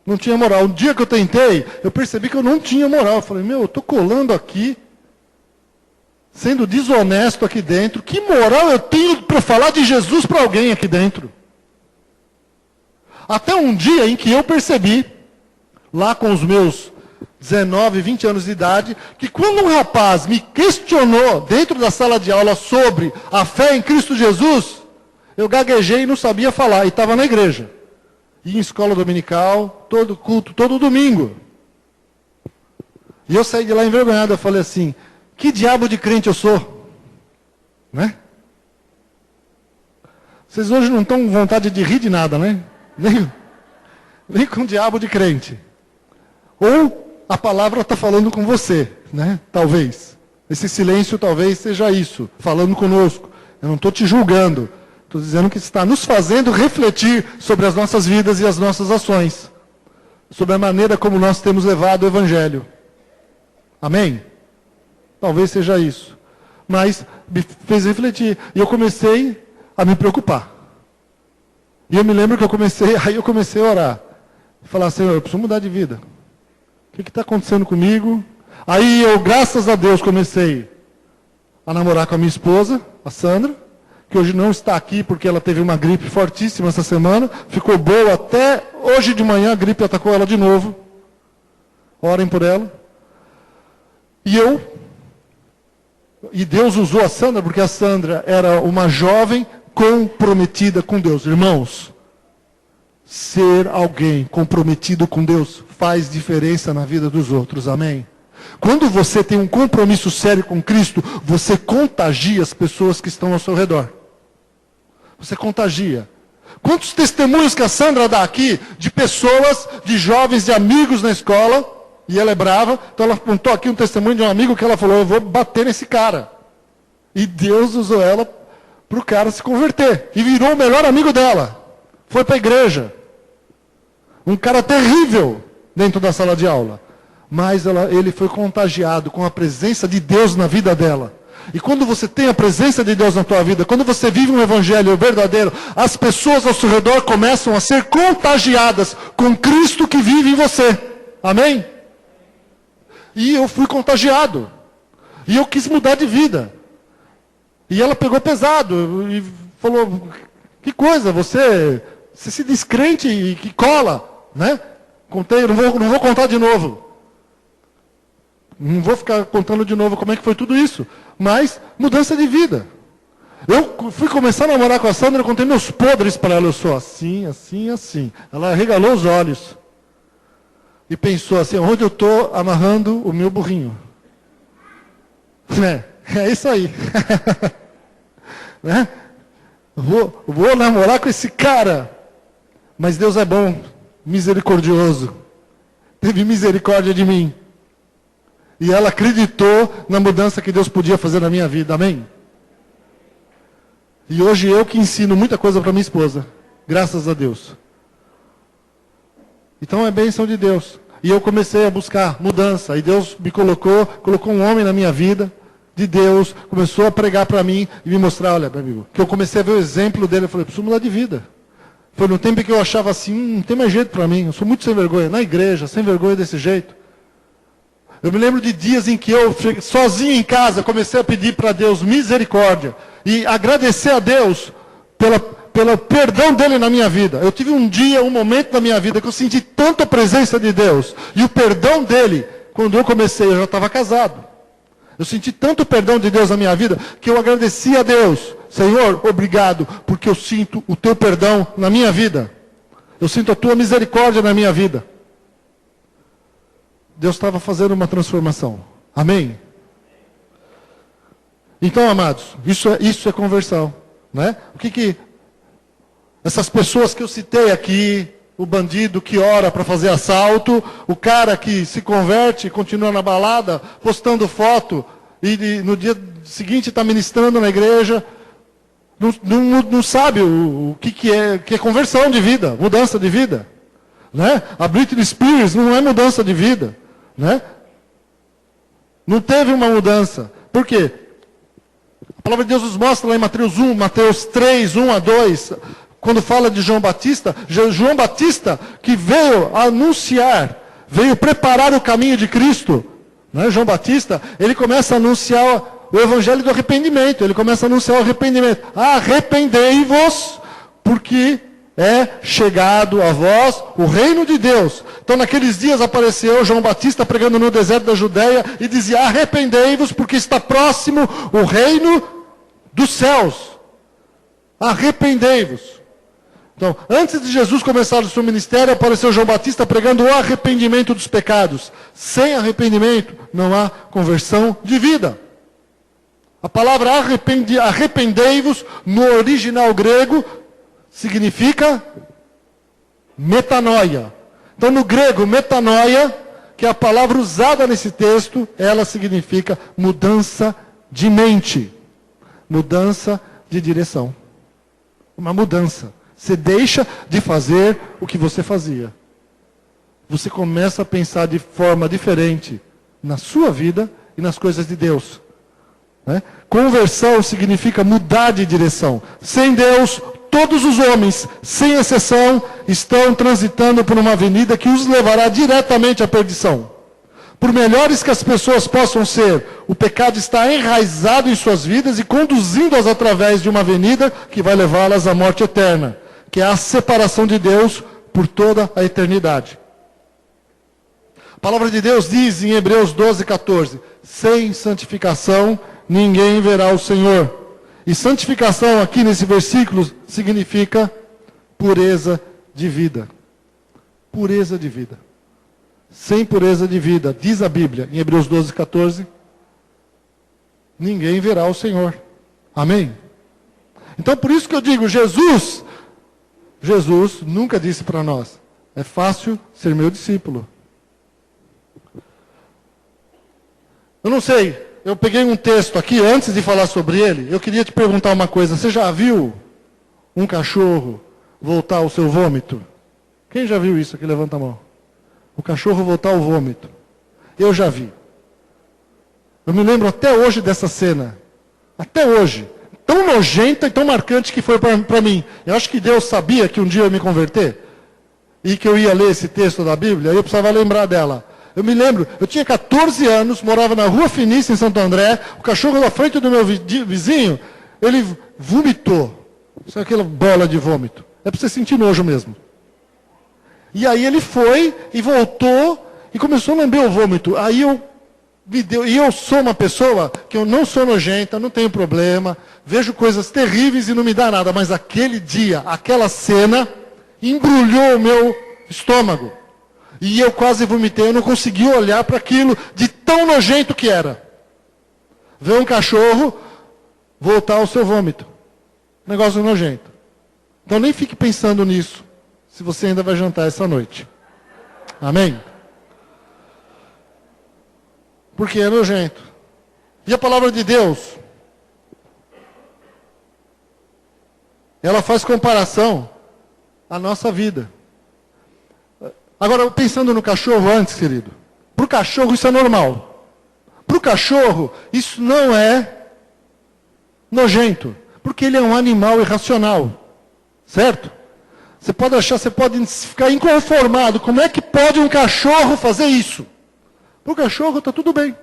Não tinha moral. Um dia que eu tentei, eu percebi que eu não tinha moral. Eu falei, eu estou colando aqui, sendo desonesto aqui dentro. Que moral eu tenho para falar de Jesus para alguém aqui dentro? Até um dia em que eu percebi, lá com os meus 19, 20 anos de idade, que quando um rapaz me questionou dentro da sala de aula sobre a fé em Cristo Jesus, eu gaguejei e não sabia falar, e estava na igreja. Ia em escola dominical, todo culto, todo domingo. E eu saí de lá envergonhado, eu falei assim, que diabo de crente eu sou? Né? Vocês hoje não estão com vontade de rir de nada, né? Nem com diabo de crente. Ou a palavra está falando com você, né? Talvez. Esse silêncio talvez seja isso, falando conosco. Eu não estou te julgando. Estou dizendo que está nos fazendo refletir sobre as nossas vidas e as nossas ações. Sobre a maneira como nós temos levado o Evangelho. Amém? Talvez seja isso. Mas me fez refletir. E eu comecei a me preocupar. E eu me lembro que eu comecei a orar. Falar, Senhor, eu preciso mudar de vida. O que está acontecendo comigo? Aí eu, graças a Deus, comecei a namorar com a minha esposa, a Sandra, que hoje não está aqui porque ela teve uma gripe fortíssima essa semana, ficou boa até hoje de manhã, a gripe atacou ela de novo. Orem por ela. E Deus usou a Sandra, porque a Sandra era uma jovem comprometida com Deus. Irmãos, ser alguém comprometido com Deus faz diferença na vida dos outros, amém? Quando você tem um compromisso sério com Cristo, você contagia as pessoas que estão ao seu redor. Você contagia. Quantos testemunhos que a Sandra dá aqui, de pessoas, de jovens, de amigos na escola, e ela é brava, então ela apontou aqui um testemunho de um amigo que ela falou, eu vou bater nesse cara. E Deus usou ela para o cara se converter, e virou o melhor amigo dela. Foi para a igreja. Um cara terrível dentro da sala de aula. Mas ele foi contagiado com a presença de Deus na vida dela. E quando você tem a presença de Deus na tua vida, quando você vive um evangelho verdadeiro, as pessoas ao seu redor começam a ser contagiadas com Cristo que vive em você. Amém? E eu fui contagiado. E eu quis mudar de vida. E ela pegou pesado e falou, que coisa, você se descrente e que cola. Né? Contei, não vou contar de novo. Não vou ficar contando de novo como é que foi tudo isso. Mas, mudança de vida. Eu fui começar a namorar com a Sandra, eu contei meus podres para ela. Eu sou assim, assim, assim. Ela regalou os olhos. E pensou assim, onde eu estou amarrando o meu burrinho? É isso aí. Né? Vou namorar com esse cara. Mas Deus é bom. Misericordioso, teve misericórdia de mim, e ela acreditou na mudança que Deus podia fazer na minha vida, amém? E hoje eu que ensino muita coisa para minha esposa, graças a Deus. Então é bênção de Deus, E eu comecei a buscar mudança. E Deus me colocou um homem na minha vida, de Deus, começou a pregar para mim e me mostrar, olha, meu amigo, que eu comecei a ver o exemplo dele, eu falei, preciso mudar de vida. Foi no tempo que eu achava assim, não tem mais jeito para mim, eu sou muito sem vergonha, na igreja, sem vergonha desse jeito. Eu me lembro de dias em que eu, sozinho em casa, comecei a pedir para Deus misericórdia e agradecer a Deus pelo perdão dele na minha vida. Eu tive um dia, um momento na minha vida que eu senti tanta presença de Deus e o perdão dele, quando eu comecei, eu já estava casado. Eu senti tanto perdão de Deus na minha vida, que eu agradeci a Deus. Senhor, obrigado, porque eu sinto o teu perdão na minha vida. Eu sinto a tua misericórdia na minha vida. Deus estava fazendo uma transformação. Amém? Então, amados, isso é conversão. Né? O que essas pessoas que eu citei aqui, o bandido que ora para fazer assalto, o cara que se converte e continua na balada, postando foto, e no dia seguinte está ministrando na igreja, não sabe o que é conversão de vida, mudança de vida. Né? A Britney Spears não é mudança de vida. Né? Não teve uma mudança. Por quê? A palavra de Deus nos mostra lá em Mateus 3, 1 a 2, quando fala de João Batista que veio anunciar, veio preparar o caminho de Cristo. Né? João Batista, ele começa a anunciar o evangelho do arrependimento, ele começa a anunciar o arrependimento. Arrependei-vos, porque é chegado a vós o reino de Deus. Então naqueles dias apareceu João Batista pregando no deserto da Judéia e dizia, arrependei-vos, porque está próximo o reino dos céus. Arrependei-vos. Então, antes de Jesus começar o seu ministério, apareceu João Batista pregando o arrependimento dos pecados. Sem arrependimento, não há conversão de vida. A palavra arrependei-vos, no original grego, significa metanoia. Então, no grego, metanoia, que é a palavra usada nesse texto, ela significa mudança de mente. Mudança de direção. Uma mudança. Você deixa de fazer o que você fazia. Você começa a pensar de forma diferente na sua vida e nas coisas de Deus. Né? Conversão significa mudar de direção. Sem Deus, todos os homens, sem exceção, estão transitando por uma avenida que os levará diretamente à perdição. Por melhores que as pessoas possam ser, o pecado está enraizado em suas vidas e conduzindo-as através de uma avenida que vai levá-las à morte eterna, que é a separação de Deus por toda a eternidade. A palavra de Deus diz em Hebreus 12, 14, sem santificação ninguém verá o Senhor. E santificação aqui nesse versículo significa pureza de vida. Pureza de vida. Sem pureza de vida, diz a Bíblia em Hebreus 12, 14, ninguém verá o Senhor. Amém? Então por isso que eu digo, Jesus nunca disse para nós, é fácil ser meu discípulo. Eu não sei, eu peguei um texto aqui, antes de falar sobre ele, eu queria te perguntar uma coisa, você já viu um cachorro voltar ao seu vômito? Quem já viu isso aqui? Levanta a mão. O cachorro voltar ao vômito. Eu já vi. Eu me lembro até hoje dessa cena. Até hoje. Tão nojenta e tão marcante que foi para mim. Eu acho que Deus sabia que um dia eu ia me converter. E que eu ia ler esse texto da Bíblia. E eu precisava lembrar dela. Eu me lembro, eu tinha 14 anos, morava na Rua Finícia, em Santo André. O cachorro na frente do meu vizinho, ele vomitou. Isso é aquela bola de vômito. É para você sentir nojo mesmo. E aí ele foi e voltou e começou a lamber o vômito. Aí eu sou uma pessoa que eu não sou nojenta, não tenho problema, vejo coisas terríveis e não me dá nada. Mas aquele dia, aquela cena, embrulhou o meu estômago. E eu quase vomitei, eu não conseguia olhar para aquilo de tão nojento que era. Ver um cachorro voltar ao seu vômito. Negócio nojento. Então nem fique pensando nisso, se você ainda vai jantar essa noite. Amém? Porque é nojento. E a palavra de Deus, ela faz comparação à nossa vida. Agora, pensando no cachorro antes, querido. Para o cachorro isso é normal. Para o cachorro isso não é nojento. Porque ele é um animal irracional. Certo? Você pode achar, você pode ficar inconformado. Como é que pode um cachorro fazer isso? Para o cachorro está tudo bem.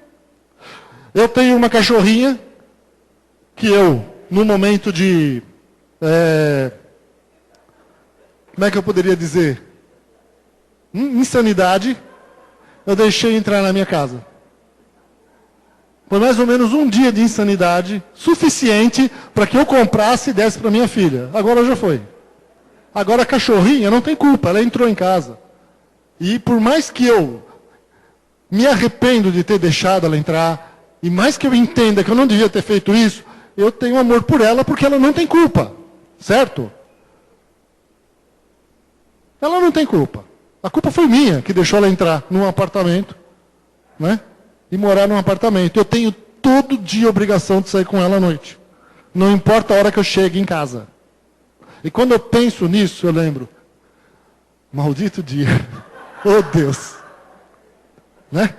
Eu tenho uma cachorrinha que eu, no momento de... como é que eu poderia dizer? Insanidade, eu deixei entrar na minha casa. Foi mais ou menos um dia de insanidade, suficiente para que eu comprasse e desse para minha filha. Agora já foi. Agora a cachorrinha não tem culpa, ela entrou em casa. E por mais que eu me arrependo de ter deixado ela entrar, e mais que eu entenda que eu não devia ter feito isso, eu tenho amor por ela porque ela não tem culpa. Certo? Ela não tem culpa. A culpa foi minha, que deixou ela entrar num apartamento, né? E morar num apartamento. Eu tenho todo dia a obrigação de sair com ela à noite. Não importa a hora que eu chegue em casa. E quando eu penso nisso, eu lembro, maldito dia. Oh Deus. Né?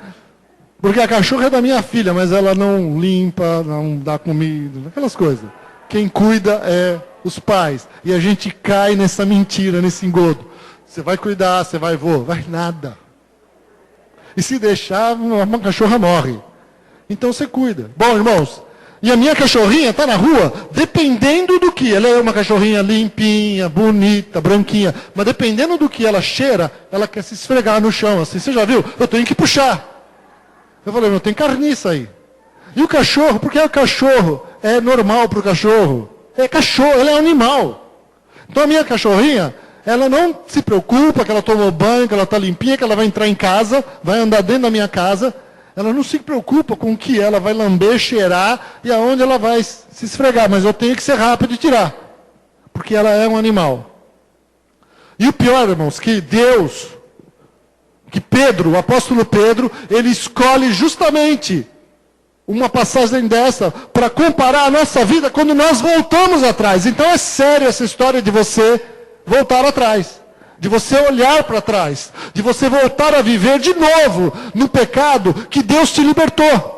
Porque a cachorra é da minha filha, mas ela não limpa, não dá comida, aquelas coisas. Quem cuida é os pais. E a gente cai nessa mentira, nesse engodo. Você vai cuidar, você vai vai nada. E se deixar, uma cachorra morre. Então você cuida. Bom, irmãos, e a minha cachorrinha está na rua, dependendo do que. Ela é uma cachorrinha limpinha, bonita, branquinha. Mas dependendo do que ela cheira, ela quer se esfregar no chão. Assim, você já viu? Eu tenho que puxar. Eu falei, não tem carniça aí. E o cachorro, porque o cachorro é normal para o cachorro. É cachorro, ele é um animal. Então a minha cachorrinha, ela não se preocupa que ela tomou banho, que ela está limpinha, que ela vai entrar em casa, vai andar dentro da minha casa. Ela não se preocupa com o que ela vai lamber, cheirar e aonde ela vai se esfregar. Mas eu tenho que ser rápido e tirar. Porque ela é um animal. E o pior, irmãos, que Deus, que Pedro, o apóstolo Pedro, ele escolhe justamente uma passagem dessa para comparar a nossa vida quando nós voltamos atrás. Então é sério essa história de você voltar atrás, de você olhar para trás, de você voltar a viver de novo no pecado que Deus te libertou.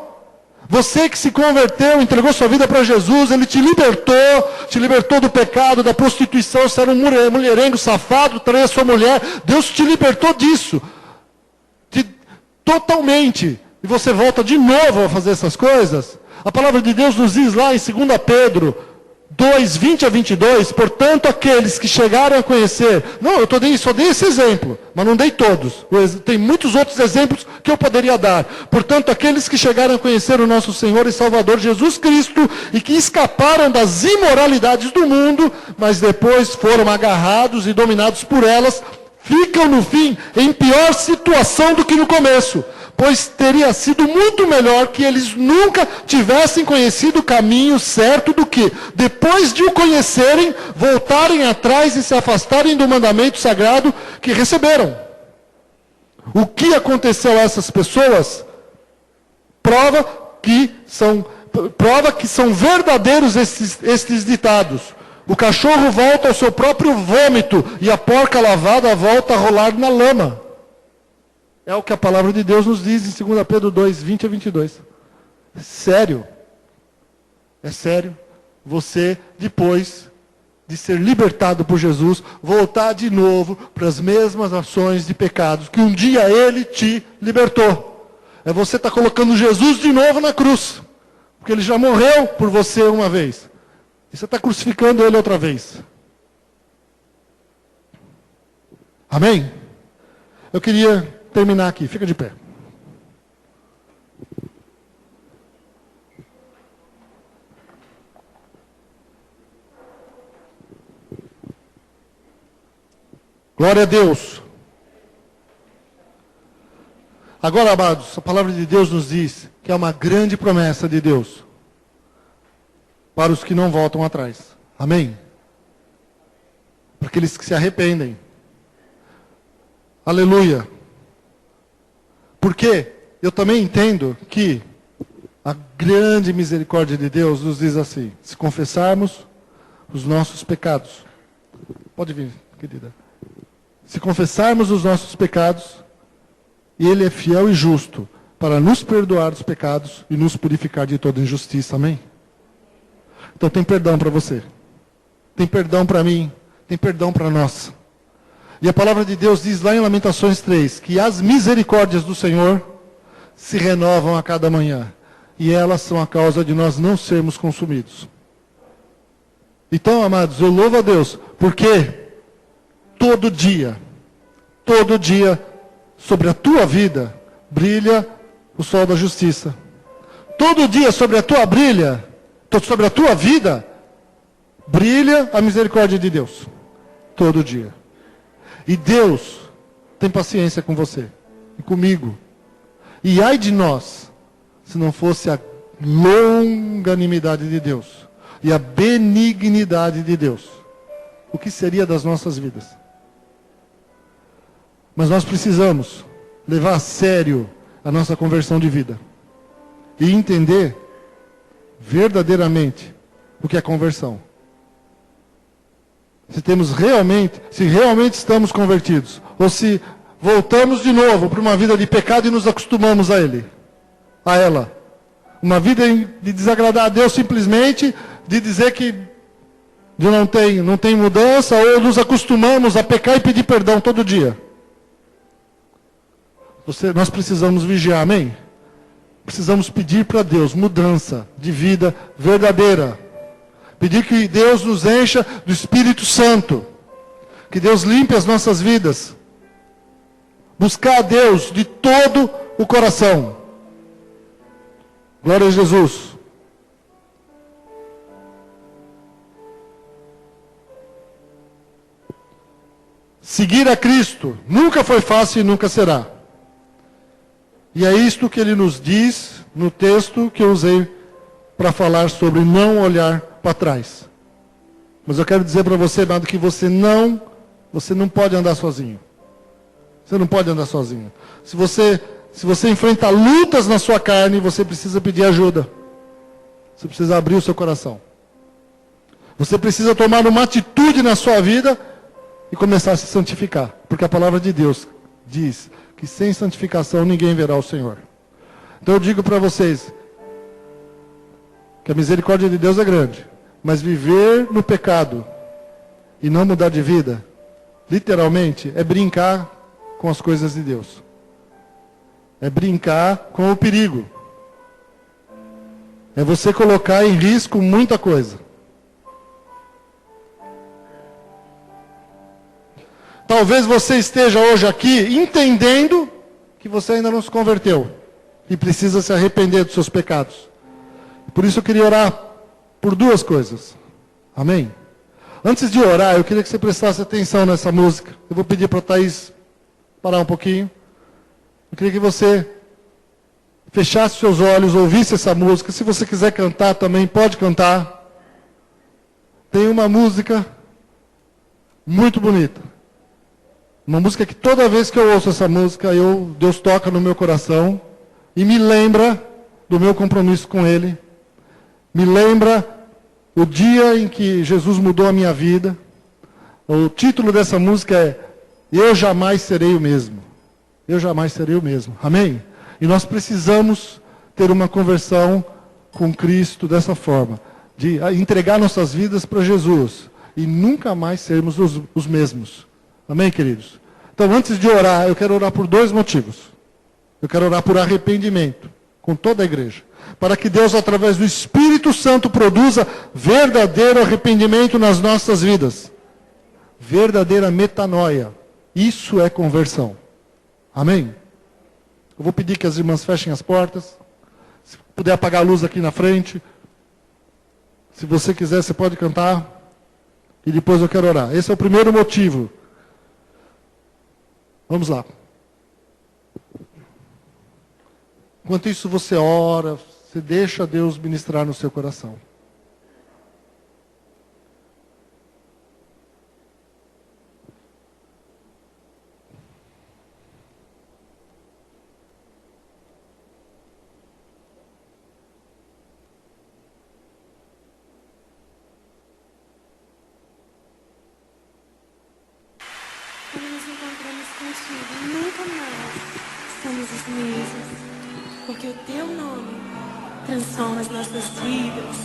Você que se converteu, entregou sua vida para Jesus, Ele te libertou do pecado, da prostituição, você era um mulherengo safado, traía sua mulher, Deus te libertou disso, totalmente, e você volta de novo a fazer essas coisas. A palavra de Deus nos diz lá em 2 Pedro 2, 20 a 22, portanto, aqueles que chegaram a conhecer... Não, só dei esse exemplo, mas não dei todos. Tem muitos outros exemplos que eu poderia dar. Portanto, aqueles que chegaram a conhecer o nosso Senhor e Salvador Jesus Cristo e que escaparam das imoralidades do mundo, mas depois foram agarrados e dominados por elas, ficam no fim em pior situação do que no começo. Pois teria sido muito melhor que eles nunca tivessem conhecido o caminho certo do que, depois de o conhecerem, voltarem atrás e se afastarem do mandamento sagrado que receberam. O que aconteceu a essas pessoas prova que são verdadeiros estes ditados. O cachorro volta ao seu próprio vômito e a porca lavada volta a rolar na lama. É o que a palavra de Deus nos diz em 2 Pedro 2, 20 a 22. É sério. É sério. Você, depois de ser libertado por Jesus, voltar de novo para as mesmas ações de pecados que um dia Ele te libertou. É você estar colocando Jesus de novo na cruz. Porque Ele já morreu por você uma vez. E você está crucificando Ele outra vez. Amém? Eu queria terminar aqui, fica de pé. Glória a Deus. Agora, amados, a palavra de Deus nos diz que é uma grande promessa de Deus para os que não voltam atrás. Amém? Para aqueles que se arrependem. Aleluia. Porque eu também entendo que a grande misericórdia de Deus nos diz assim: se confessarmos os nossos pecados. Pode vir, querida. se confessarmos os nossos pecados, Ele é fiel e justo para nos perdoar dos pecados e nos purificar de toda injustiça. Amém? Então tem perdão para você. Tem perdão para mim. Tem perdão para nós. E a palavra de Deus diz lá em Lamentações 3, que as misericórdias do Senhor se renovam a cada manhã. E elas são a causa de nós não sermos consumidos. Então, amados, eu louvo a Deus, porque todo dia, sobre a tua vida, brilha o sol da justiça. Todo dia sobre a tua vida, brilha a misericórdia de Deus. Todo dia. E Deus tem paciência com você e comigo. E ai de nós, se não fosse a longanimidade de Deus e a benignidade de Deus. O que seria das nossas vidas? Mas nós precisamos levar a sério a nossa conversão de vida. E entender verdadeiramente o que é conversão. Se realmente estamos convertidos. Ou se voltamos de novo para uma vida de pecado e nos acostumamos a ela. Uma vida de desagradar a Deus simplesmente, de dizer que não tem mudança, ou nos acostumamos a pecar e pedir perdão todo dia. Nós precisamos vigiar, amém? Precisamos pedir para Deus mudança de vida verdadeira. Pedir que Deus nos encha do Espírito Santo. Que Deus limpe as nossas vidas. Buscar a Deus de todo o coração. Glória a Jesus. Seguir a Cristo nunca foi fácil e nunca será. E é isto que ele nos diz no texto que eu usei para falar sobre não olhar para trás. Mas eu quero dizer para você, amado, que você não pode andar sozinho. Você não pode andar sozinho. Se você enfrenta lutas na sua carne, você precisa pedir ajuda. Você precisa abrir o seu coração. Você precisa tomar uma atitude na sua vida e começar a se santificar. Porque a palavra de Deus diz que sem santificação ninguém verá o Senhor. Então eu digo para vocês que a misericórdia de Deus é grande, mas viver no pecado e não mudar de vida, literalmente, é brincar com as coisas de Deus. É brincar com o perigo. É você colocar em risco muita coisa. Talvez você esteja hoje aqui entendendo que você ainda não se converteu e precisa se arrepender dos seus pecados. Por isso eu queria orar por duas coisas. Amém? Antes de orar, eu queria que você prestasse atenção nessa música. Eu vou pedir para a Thaís parar um pouquinho. Eu queria que você fechasse seus olhos, ouvisse essa música. Se você quiser cantar também, pode cantar. Tem uma música muito bonita. Uma música que toda vez que eu ouço essa música, Deus toca no meu coração e me lembra do meu compromisso com Ele. Me lembra o dia em que Jesus mudou a minha vida. O título dessa música é Eu Jamais Serei o Mesmo. Eu jamais serei o mesmo. Amém? E nós precisamos ter uma conversão com Cristo dessa forma. De entregar nossas vidas para Jesus. E nunca mais sermos os mesmos. Amém, queridos? Então, antes de orar, eu quero orar por dois motivos. Eu quero orar por arrependimento, com toda a igreja. Para que Deus, através do Espírito Santo, produza verdadeiro arrependimento nas nossas vidas. Verdadeira metanoia. Isso é conversão. Amém? Eu vou pedir que as irmãs fechem as portas. Se puder apagar a luz aqui na frente. Se você quiser, você pode cantar. E depois eu quero orar. Esse é o primeiro motivo. Vamos lá. Enquanto isso você ora, você deixa Deus ministrar no seu coração. Vamos nos contigo nunca mais estamos os mesmos, porque o teu nome transforma as nossas vidas.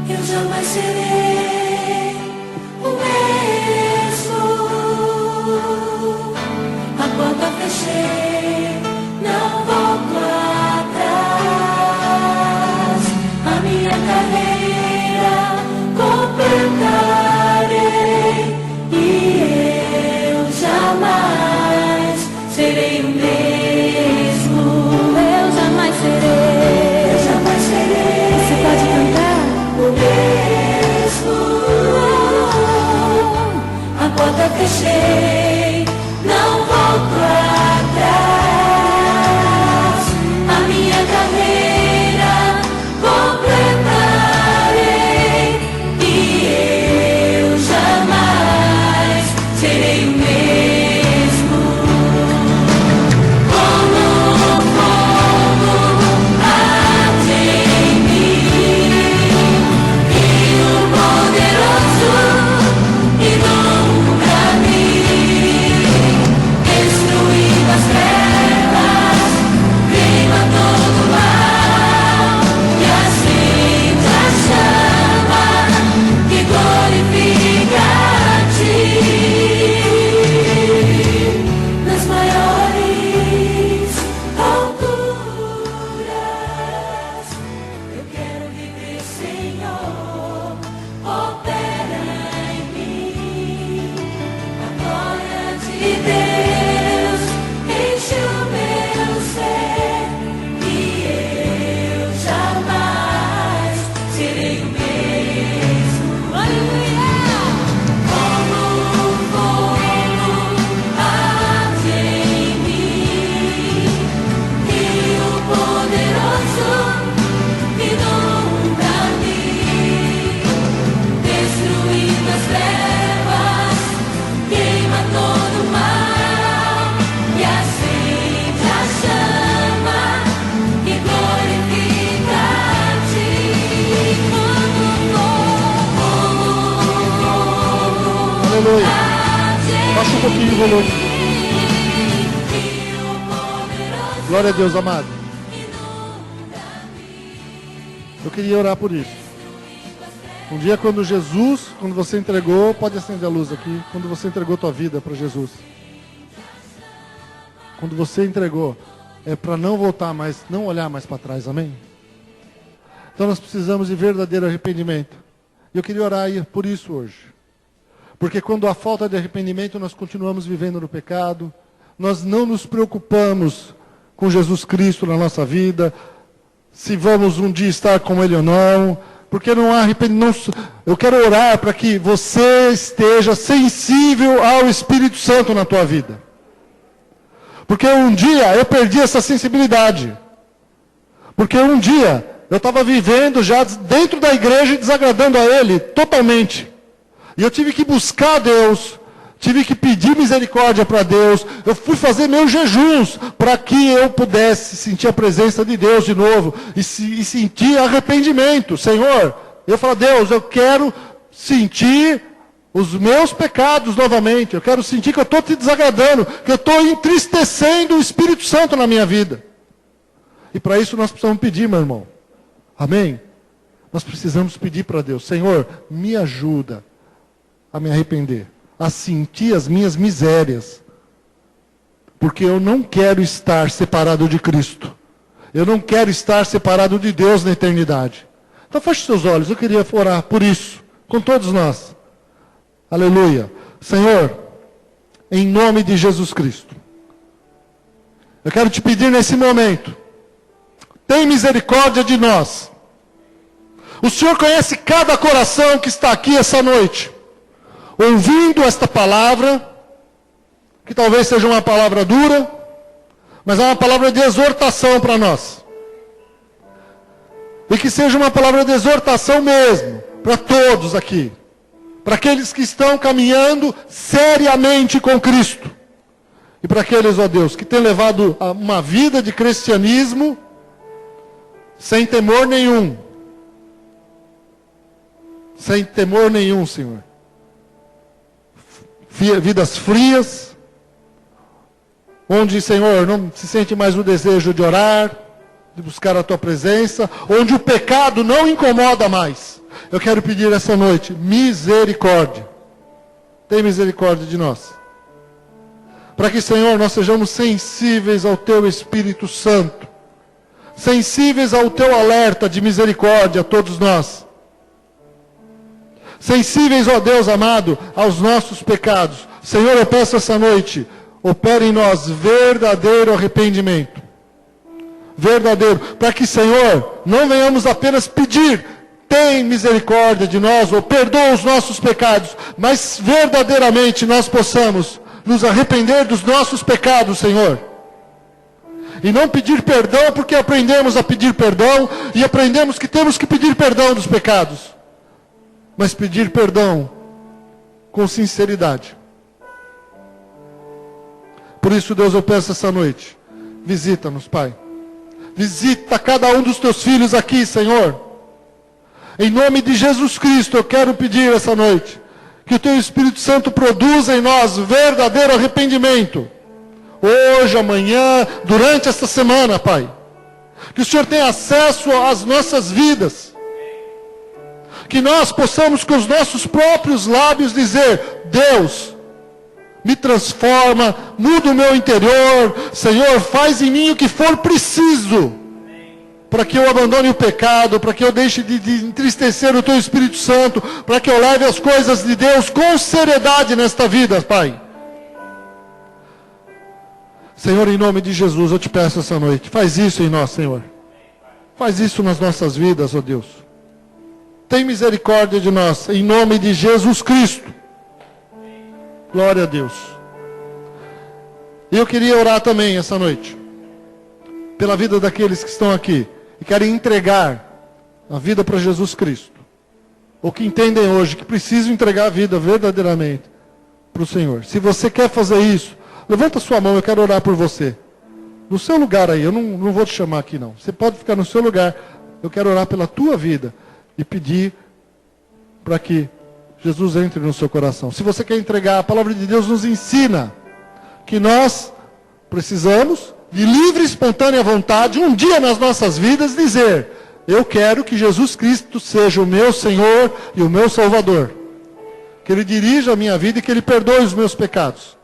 Eu jamais serei o mesmo. A porta fechei, não volto atrás. A minha carreira completarei e eu jamais serei o mesmo. Eu jamais serei. Eu jamais serei. Você pode cantar? O mesmo. A porta fechei, não volto atrás. A minha carreira completarei e eu jamais serei o mesmo. Como fogo arde em mim, e o poderoso inunda me, destruindo as trevas, queima todo o mal e acende a chama que glorifica a ti. Nas maiores alturas eu quero viver, Senhor, opera em mim. A glória de Deus enche o meu ser e eu jamais serei o mesmo. Aleluia! Como um fogo arde em mim e o poderoso inunda-me, destruindo as trevas, queima todo o mal e acende a chama que glorifica a ti. Como fogo Aleluia. Baixa um pouquinho o volume. Glória a Deus, amado. Eu queria orar por isso. Um dia quando você entregou, pode acender a luz aqui, quando você entregou tua vida para Jesus. Quando você entregou, é para não voltar mais, não olhar mais para trás, amém? Então nós precisamos de verdadeiro arrependimento. E eu queria orar por isso hoje. Porque quando há falta de arrependimento, nós continuamos vivendo no pecado, nós não nos preocupamos com Jesus Cristo na nossa vida, se vamos um dia estar com Ele ou não, porque não há arrependimento. Eu quero orar para que você esteja sensível ao Espírito Santo na tua vida. Porque um dia eu perdi essa sensibilidade. Porque um dia eu estava vivendo já dentro da igreja e desagradando a Ele totalmente. E eu tive que buscar Deus, tive que pedir misericórdia para Deus. Eu fui fazer meus jejuns para que eu pudesse sentir a presença de Deus de novo e sentir arrependimento. Senhor, eu falo, Deus, eu quero sentir os meus pecados novamente. Eu quero sentir que eu estou te desagradando, que eu estou entristecendo o Espírito Santo na minha vida. E para isso nós precisamos pedir, meu irmão. Amém? Nós precisamos pedir para Deus, Senhor, me ajuda a me arrepender, a sentir as minhas misérias, porque eu não quero estar separado de Cristo, eu não quero estar separado de Deus na eternidade. Então feche seus olhos, eu queria orar por isso, com todos nós. Aleluia. Senhor, em nome de Jesus Cristo, eu quero te pedir nesse momento, tem misericórdia de nós. O Senhor conhece cada coração que está aqui essa noite, ouvindo esta palavra, que talvez seja uma palavra dura, mas é uma palavra de exortação para nós. E que seja uma palavra de exortação mesmo, para todos aqui. Para aqueles que estão caminhando seriamente com Cristo. E para aqueles, ó Deus, que têm levado uma vida de cristianismo sem temor nenhum. sem temor nenhum, Senhor. Vidas frias, onde, Senhor, não se sente mais o desejo de orar, de buscar a Tua presença, onde o pecado não incomoda mais. Eu quero pedir essa noite misericórdia. Tem misericórdia de nós. Para que, Senhor, nós sejamos sensíveis ao Teu Espírito Santo. Sensíveis ao Teu alerta de misericórdia a todos nós. Sensíveis, ó Deus amado, aos nossos pecados. Senhor, eu peço essa noite, opere em nós verdadeiro arrependimento. Verdadeiro. Para que, Senhor, não venhamos apenas pedir, tem misericórdia de nós, ou perdoa os nossos pecados, mas verdadeiramente nós possamos nos arrepender dos nossos pecados, Senhor. E não pedir perdão porque aprendemos a pedir perdão e aprendemos que temos que pedir perdão dos pecados. Mas pedir perdão com sinceridade. Por isso, Deus, eu peço essa noite, visita-nos, Pai. Visita cada um dos Teus filhos aqui, Senhor. Em nome de Jesus Cristo, eu quero pedir essa noite que o Teu Espírito Santo produza em nós verdadeiro arrependimento. Hoje, amanhã, durante esta semana, Pai. Que o Senhor tenha acesso às nossas vidas. Que nós possamos com os nossos próprios lábios dizer, Deus, me transforma, muda o meu interior. Senhor, faz em mim o que for preciso. Para que eu abandone o pecado, para que eu deixe de entristecer o Teu Espírito Santo, para que eu leve as coisas de Deus com seriedade nesta vida, Pai. Senhor, em nome de Jesus, eu te peço essa noite, faz isso em nós, Senhor. Faz isso nas nossas vidas, ó Deus. Tem misericórdia de nós, em nome de Jesus Cristo. Glória a Deus. E eu queria orar também essa noite, pela vida daqueles que estão aqui, e querem entregar a vida para Jesus Cristo. Ou que entendem hoje que precisam entregar a vida verdadeiramente para o Senhor. Se você quer fazer isso, levanta a sua mão, eu quero orar por você. No seu lugar aí, eu não vou te chamar aqui não. Você pode ficar no seu lugar. Eu quero orar pela tua vida e pedir para que Jesus entre no seu coração. Se você quer entregar, a palavra de Deus nos ensina que nós precisamos de livre e espontânea vontade, um dia nas nossas vidas, dizer, eu quero que Jesus Cristo seja o meu Senhor e o meu Salvador. Que Ele dirija a minha vida e que Ele perdoe os meus pecados.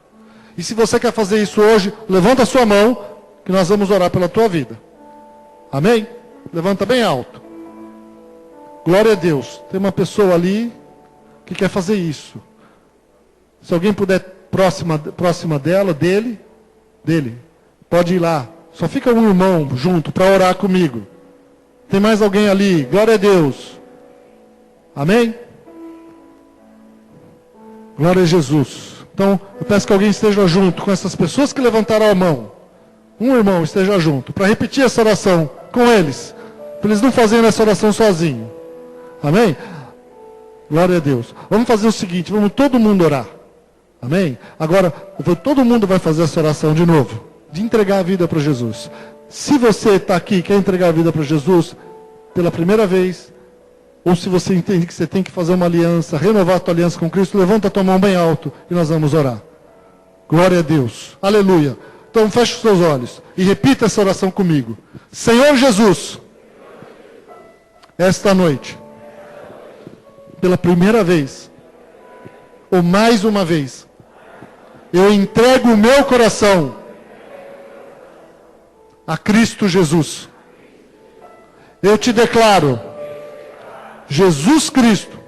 E se você quer fazer isso hoje, levanta a sua mão, que nós vamos orar pela tua vida. Amém? Levanta bem alto. Glória a Deus. Tem uma pessoa ali que quer fazer isso. Se alguém puder próxima dela, dele, pode ir lá. Só fica um irmão junto para orar comigo. Tem mais alguém ali? Glória a Deus. Amém? Glória a Jesus. Então, eu peço que alguém esteja junto com essas pessoas que levantaram a mão. Um irmão esteja junto, para repetir essa oração com eles. Para eles não fazerem essa oração sozinhos. Amém? Glória a Deus. Vamos fazer o seguinte, vamos todo mundo orar. Amém? Agora, todo mundo vai fazer essa oração de novo. De entregar a vida para Jesus. Se você está aqui e quer entregar a vida para Jesus, pela primeira vez, ou se você entende que você tem que fazer uma aliança, renovar a tua aliança com Cristo, levanta a tua mão bem alto e nós vamos orar. Glória a Deus. Aleluia. Então feche os seus olhos e repita essa oração comigo. Senhor Jesus, esta noite, pela primeira vez, ou mais uma vez, eu entrego o meu coração a Cristo Jesus. Eu te declaro, Jesus Cristo,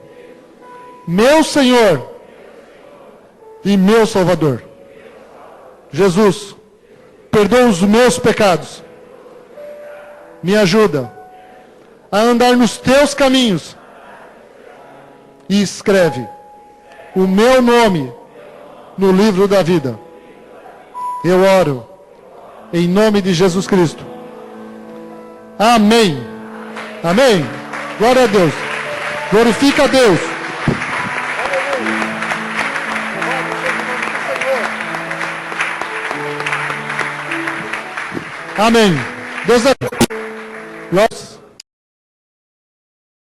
meu Senhor e meu Salvador. Jesus, perdoa os meus pecados. Me ajuda a andar nos teus caminhos. E escreve o meu nome no livro da vida. Eu oro em nome de Jesus Cristo. Amém. Amém. Glória a Deus. Glorifica a Deus. Amém. Deus é. Nós